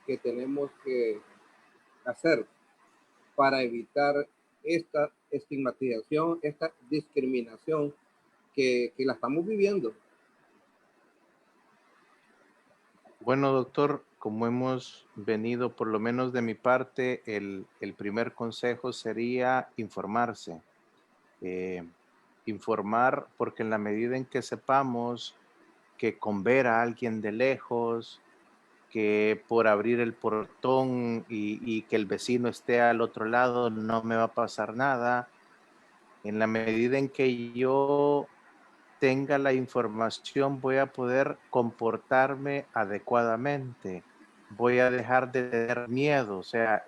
que tenemos que hacer para evitar esta estigmatización, esta discriminación que la estamos viviendo. Bueno, doctor, como hemos venido, por lo menos de mi parte, el primer consejo sería informarse. Informar, porque en la medida en que sepamos que con ver a alguien de lejos, que por abrir el portón y que el vecino esté al otro lado no me va a pasar nada, en la medida en que yo tenga la información voy a poder comportarme adecuadamente, voy a dejar de tener miedo, o sea,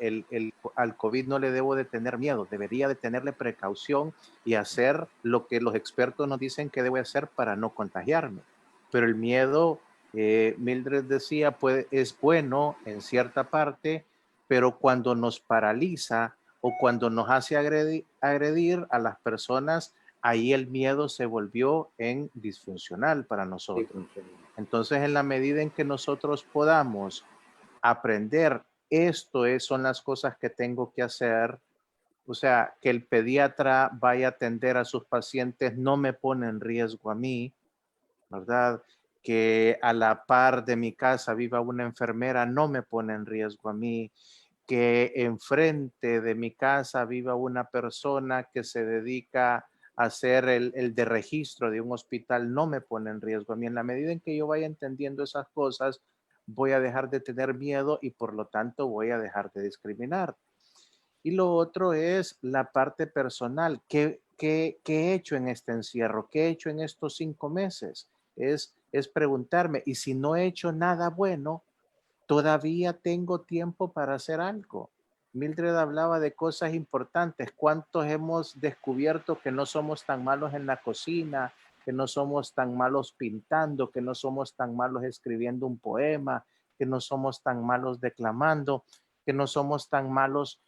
al COVID no le debo de tener miedo, debería de tenerle precaución y hacer lo que los expertos nos dicen que debo hacer para no contagiarme. Pero el miedo, Mildred decía, es bueno en cierta parte, pero cuando nos paraliza o cuando nos hace agredir a las personas, ahí el miedo se volvió en disfuncional para nosotros. Entonces, en la medida en que nosotros podamos aprender son las cosas que tengo que hacer, o sea, que el pediatra vaya a atender a sus pacientes no me pone en riesgo a mí, ¿verdad? Que a la par de mi casa viva una enfermera no me pone en riesgo a mí, que enfrente de mi casa viva una persona que se dedica a hacer el de registro de un hospital no me pone en riesgo a mí. En la medida en que yo vaya entendiendo esas cosas, voy a dejar de tener miedo y por lo tanto voy a dejar de discriminar. Y lo otro es la parte personal. ¿Qué he hecho en este encierro? ¿Qué he hecho en estos 5 meses? Es preguntarme, y si no he hecho nada bueno, todavía tengo tiempo para hacer algo. Mildred hablaba de cosas importantes. ¿Cuántos hemos descubierto que no somos tan malos en la cocina, que no somos tan malos pintando, que no somos tan malos escribiendo un poema, que no somos tan malos declamando, que no somos tan malos,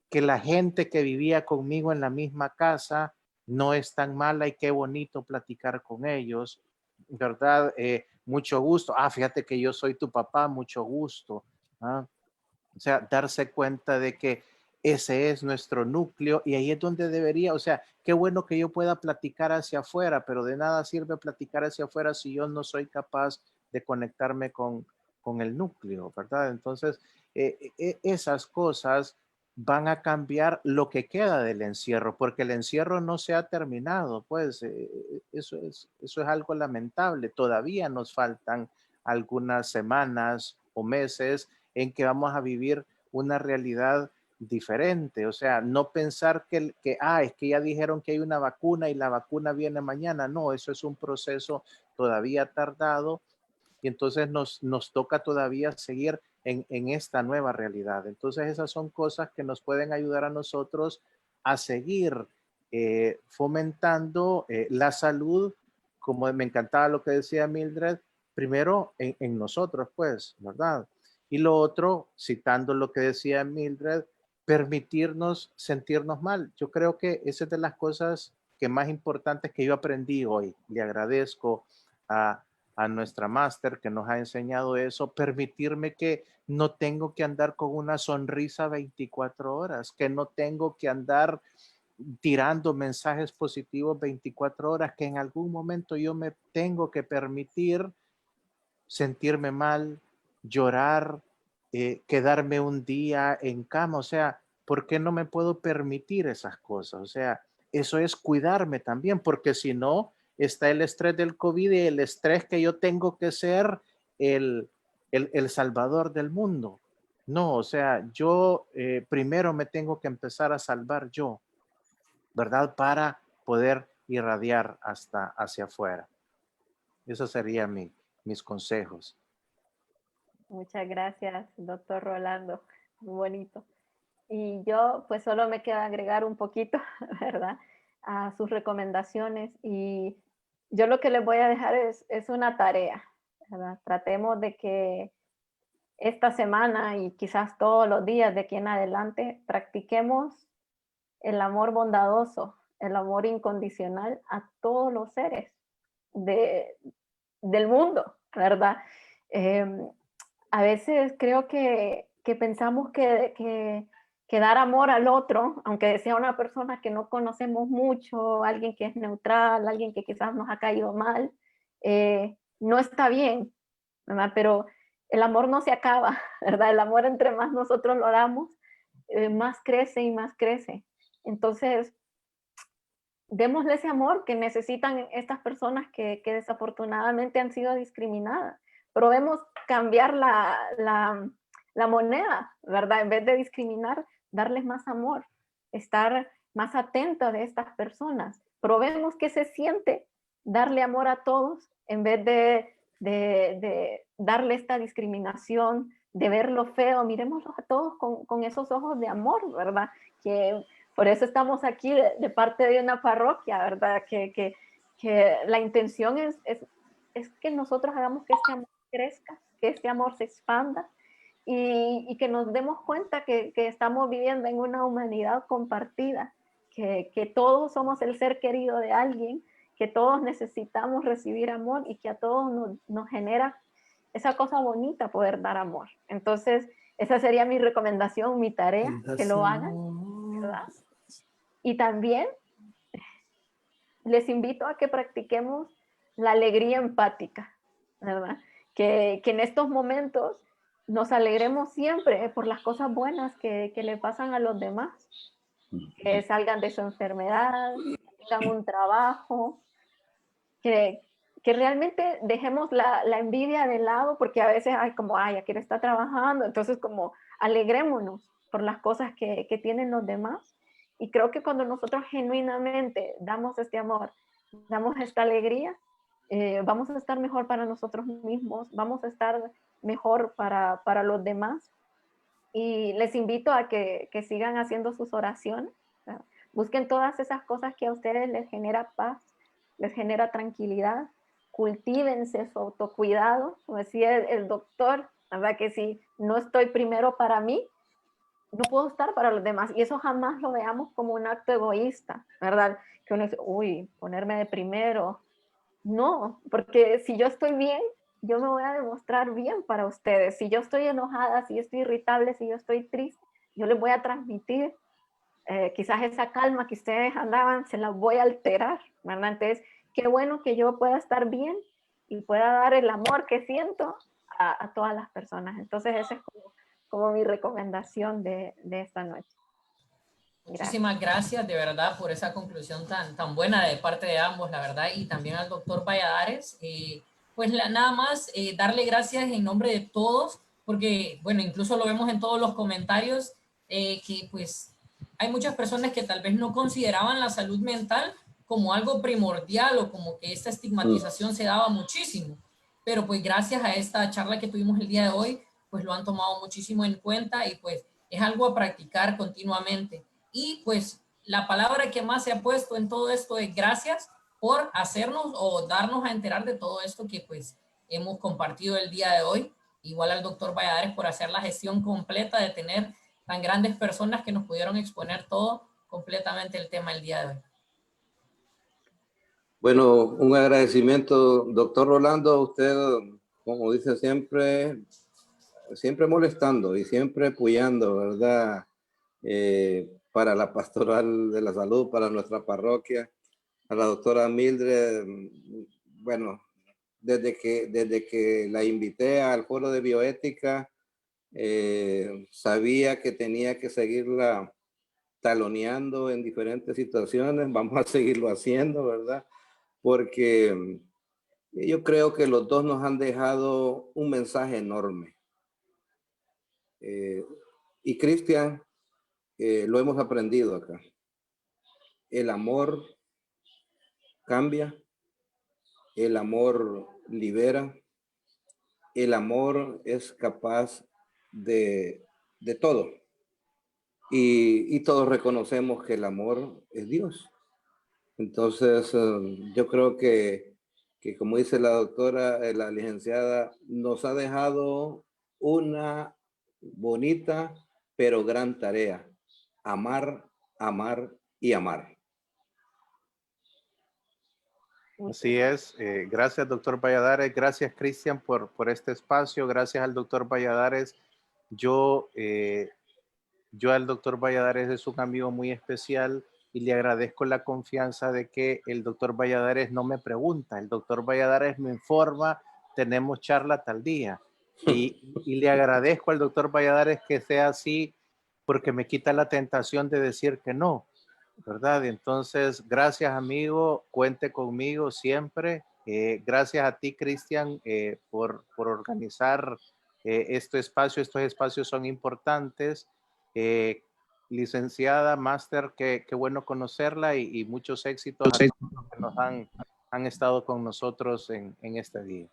que la gente que vivía conmigo en la misma casa no es tan mala y qué bonito platicar con ellos, ¿verdad? Mucho gusto. Fíjate que yo soy tu papá, mucho gusto. ¿Ah? O sea, darse cuenta de que ese es nuestro núcleo y ahí es donde debería, o sea, qué bueno que yo pueda platicar hacia afuera, pero de nada sirve platicar hacia afuera si yo no soy capaz de conectarme con el núcleo, ¿verdad? Entonces, esas cosas van a cambiar lo que queda del encierro, porque el encierro no se ha terminado, pues eso es algo lamentable. Todavía nos faltan algunas semanas o meses en que vamos a vivir una realidad diferente, o sea, no pensar es que ya dijeron que hay una vacuna y la vacuna viene mañana, no, eso es un proceso todavía tardado y entonces nos toca todavía seguir en esta nueva realidad. Entonces esas son cosas que nos pueden ayudar a nosotros a seguir fomentando la salud, como me encantaba lo que decía Mildred, primero en nosotros, pues, ¿verdad? Y lo otro, citando lo que decía Mildred, permitirnos sentirnos mal. Yo creo que esa es de las cosas que más importantes que yo aprendí hoy. Le agradezco a nuestra máster que nos ha enseñado eso, permitirme que no tengo que andar con una sonrisa 24 horas, que no tengo que andar tirando mensajes positivos 24 horas, que en algún momento yo me tengo que permitir sentirme mal, llorar, quedarme un día en cama. O sea, ¿por qué no me puedo permitir esas cosas? O sea, eso es cuidarme también, porque si no, está el estrés del COVID y el estrés que yo tengo que ser el salvador del mundo. No, o sea, yo primero me tengo que empezar a salvar yo, ¿verdad? Para poder irradiar hasta hacia afuera. Esos serían mis consejos. Muchas gracias, doctor Rolando. Muy bonito. Y yo pues solo me queda agregar un poquito, ¿verdad? A sus recomendaciones. Y yo lo que les voy a dejar es una tarea, ¿verdad? Tratemos de que esta semana y quizás todos los días de aquí en adelante practiquemos el amor bondadoso, el amor incondicional a todos los seres del mundo, ¿verdad? A veces creo que pensamos que dar amor al otro, aunque sea una persona que no conocemos mucho, alguien que es neutral, alguien que quizás nos ha caído mal, no está bien, ¿verdad? Pero el amor no se acaba, ¿verdad? El amor entre más nosotros lo damos, más crece y más crece. Entonces, démosle ese amor que necesitan estas personas que desafortunadamente han sido discriminadas. Probemos cambiar la moneda, ¿verdad? En vez de discriminar, darles más amor, estar más atentos de estas personas. Probemos qué se siente darle amor a todos en vez de darle esta discriminación, de verlo feo. Miremoslos a todos con esos ojos de amor, ¿verdad? Que por eso estamos aquí de parte de una parroquia, ¿verdad? Que la intención es que nosotros hagamos que este amor crezca, que este amor se expanda y que nos demos cuenta que estamos viviendo en una humanidad compartida, que todos somos el ser querido de alguien, que todos necesitamos recibir amor y que a todos nos genera esa cosa bonita poder dar amor. Entonces, esa sería mi recomendación, mi tarea, que lo hagan, ¿verdad? Y también les invito a que practiquemos la alegría empática, ¿verdad? Que en estos momentos nos alegremos siempre por las cosas buenas que le pasan a los demás, que salgan de su enfermedad, que tengan un trabajo, que realmente dejemos la envidia de lado, porque a veces hay como, ay, aquí está trabajando, entonces como alegrémonos por las cosas que tienen los demás. Y creo que cuando nosotros genuinamente damos este amor, damos esta alegría, vamos a estar mejor para nosotros mismos, vamos a estar mejor para los demás. Y les invito a que sigan haciendo sus oraciones, ¿verdad? Busquen todas esas cosas que a ustedes les genera paz, les genera tranquilidad, cultívense su autocuidado, como decía el doctor, ¿verdad? Que si no estoy primero para mí, no puedo estar para los demás, y eso jamás lo veamos como un acto egoísta, ¿verdad? Que uno dice, uy, ponerme de primero. No, porque si yo estoy bien, yo me voy a demostrar bien para ustedes. Si yo estoy enojada, si yo estoy irritable, si yo estoy triste, yo les voy a transmitir quizás esa calma que ustedes andaban, se la voy a alterar, ¿verdad? Entonces, qué bueno que yo pueda estar bien y pueda dar el amor que siento a todas las personas. Entonces, esa es como mi recomendación de esta noche. Muchísimas gracias de verdad por esa conclusión tan buena de parte de ambos, la verdad, y también al doctor Valladares. Pues nada más darle gracias en nombre de todos, porque bueno, incluso lo vemos en todos los comentarios, que pues hay muchas personas que tal vez no consideraban la salud mental como algo primordial o como que esta estigmatización se daba muchísimo. Pero pues gracias a esta charla que tuvimos el día de hoy, pues lo han tomado muchísimo en cuenta y pues es algo a practicar continuamente. Y pues la palabra que más se ha puesto en todo esto es gracias por hacernos o darnos a enterar de todo esto que pues hemos compartido el día de hoy. Igual al doctor Valladares por hacer la gestión completa de tener tan grandes personas que nos pudieron exponer todo completamente el tema el día de hoy. Bueno, un agradecimiento, doctor Rolando, usted, como dice siempre, siempre molestando y siempre apoyando, ¿verdad? Para la pastoral de la salud, para nuestra parroquia, a la doctora Mildred, bueno, desde que la invité al foro de bioética, sabía que tenía que seguirla taloneando en diferentes situaciones, vamos a seguirlo haciendo, ¿verdad? Porque yo creo que los dos nos han dejado un mensaje enorme. Y Cristian, lo hemos aprendido acá. El amor cambia, el amor libera, el amor es capaz de todo. Y todos reconocemos que el amor es Dios. Entonces, yo creo que como dice la doctora, la licenciada, nos ha dejado una bonita pero gran tarea. Amar, amar y amar. Así es. Gracias, doctor Valladares. Gracias, Cristian, por este espacio. Gracias al doctor Valladares. Yo al doctor Valladares es un amigo muy especial y le agradezco la confianza de que el doctor Valladares no me pregunta. El doctor Valladares me informa, tenemos charla tal día. Y le agradezco al doctor Valladares que sea así porque me quita la tentación de decir que no, ¿verdad? Entonces, gracias, amigo. Cuente conmigo siempre. Gracias a ti, Cristian, por organizar este espacio. Estos espacios son importantes. Licenciada, máster, qué bueno conocerla y muchos éxitos a todos los que nos han estado con nosotros en este día.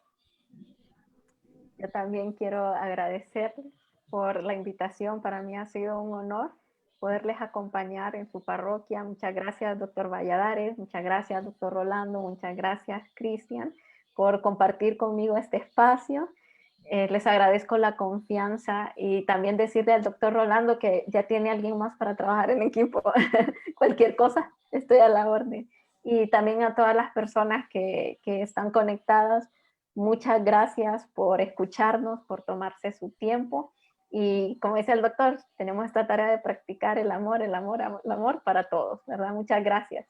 Yo también quiero agradecerles por la invitación. Para mí ha sido un honor poderles acompañar en su parroquia. Muchas gracias, doctor Valladares. Muchas gracias, doctor Rolando. Muchas gracias, Cristian, por compartir conmigo este espacio. Les agradezco la confianza y también decirle al doctor Rolando que ya tiene alguien más para trabajar en equipo. Cualquier cosa, estoy a la orden. Y también a todas las personas que están conectadas, muchas gracias por escucharnos, por tomarse su tiempo. Y como dice el doctor, tenemos esta tarea de practicar el amor para todos, ¿verdad? Muchas gracias.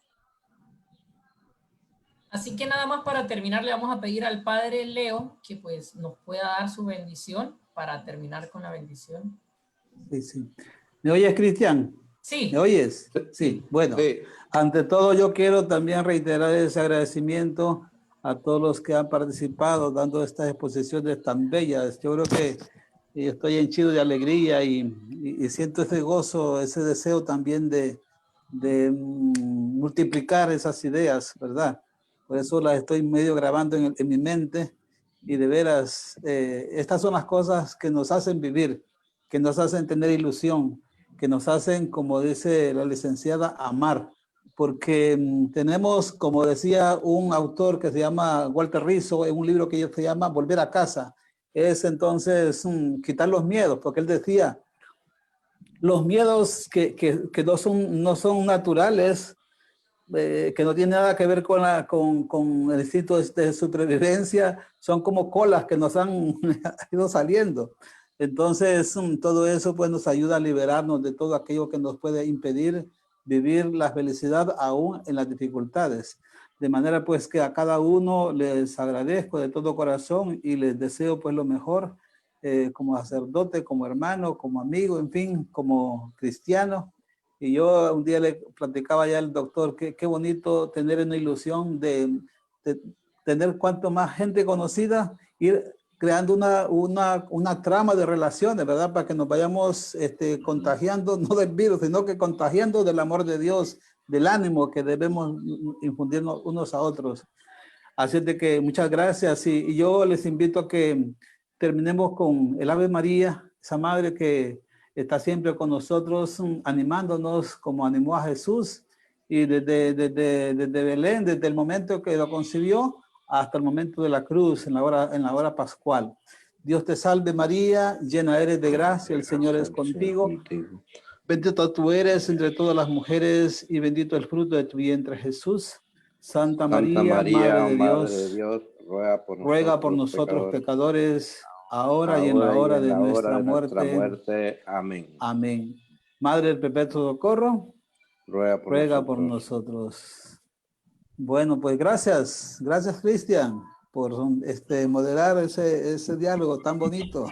Así que nada más para terminar, le vamos a pedir al padre Leo que pues nos pueda dar su bendición para terminar con la bendición. Sí, sí. ¿Me oyes, Cristian? Sí. ¿Me oyes? Sí, bueno. Sí. Ante todo, yo quiero también reiterar ese agradecimiento a todos los que han participado dando estas exposiciones tan bellas. Yo creo que estoy henchido de alegría y siento ese gozo, ese deseo también de multiplicar esas ideas, ¿verdad? Por eso las estoy medio grabando en mi mente y de veras, estas son las cosas que nos hacen vivir, que nos hacen tener ilusión, que nos hacen, como dice la licenciada, amar. Porque tenemos, como decía un autor que se llama Walter Rizzo, en un libro que se llama Volver a casa, es entonces quitar los miedos, porque él decía, los miedos que no son naturales, que no tienen nada que ver con el instinto de supervivencia, son como colas que nos han ido saliendo. Entonces, todo eso pues nos ayuda a liberarnos de todo aquello que nos puede impedir vivir la felicidad aún en las dificultades. De manera pues que a cada uno les agradezco de todo corazón y les deseo pues lo mejor como sacerdote, como hermano, como amigo, en fin, como cristiano. Y yo un día le platicaba ya al doctor que qué bonito tener una ilusión de tener cuanto más gente conocida, ir creando una trama de relaciones, ¿verdad? Para que nos vayamos contagiando, no del virus, sino que contagiando del amor de Dios, del ánimo que debemos infundirnos unos a otros. Así es de que muchas gracias y yo les invito a que terminemos con el Ave María, esa madre que está siempre con nosotros, animándonos como animó a Jesús, y desde Belén, desde el momento que lo concibió hasta el momento de la cruz, en la hora pascual. Dios te salve María, llena eres de gracia, el Señor es contigo. Bendita tú eres entre todas las mujeres y bendito el fruto de tu vientre Jesús. Santa María, Madre de Dios, ruega por nosotros pecadores, ahora y en la hora de nuestra muerte. Amén. Amén. Madre del perpetuo socorro, ruega por nosotros. Bueno, pues gracias Cristian, por moderar ese diálogo tan bonito.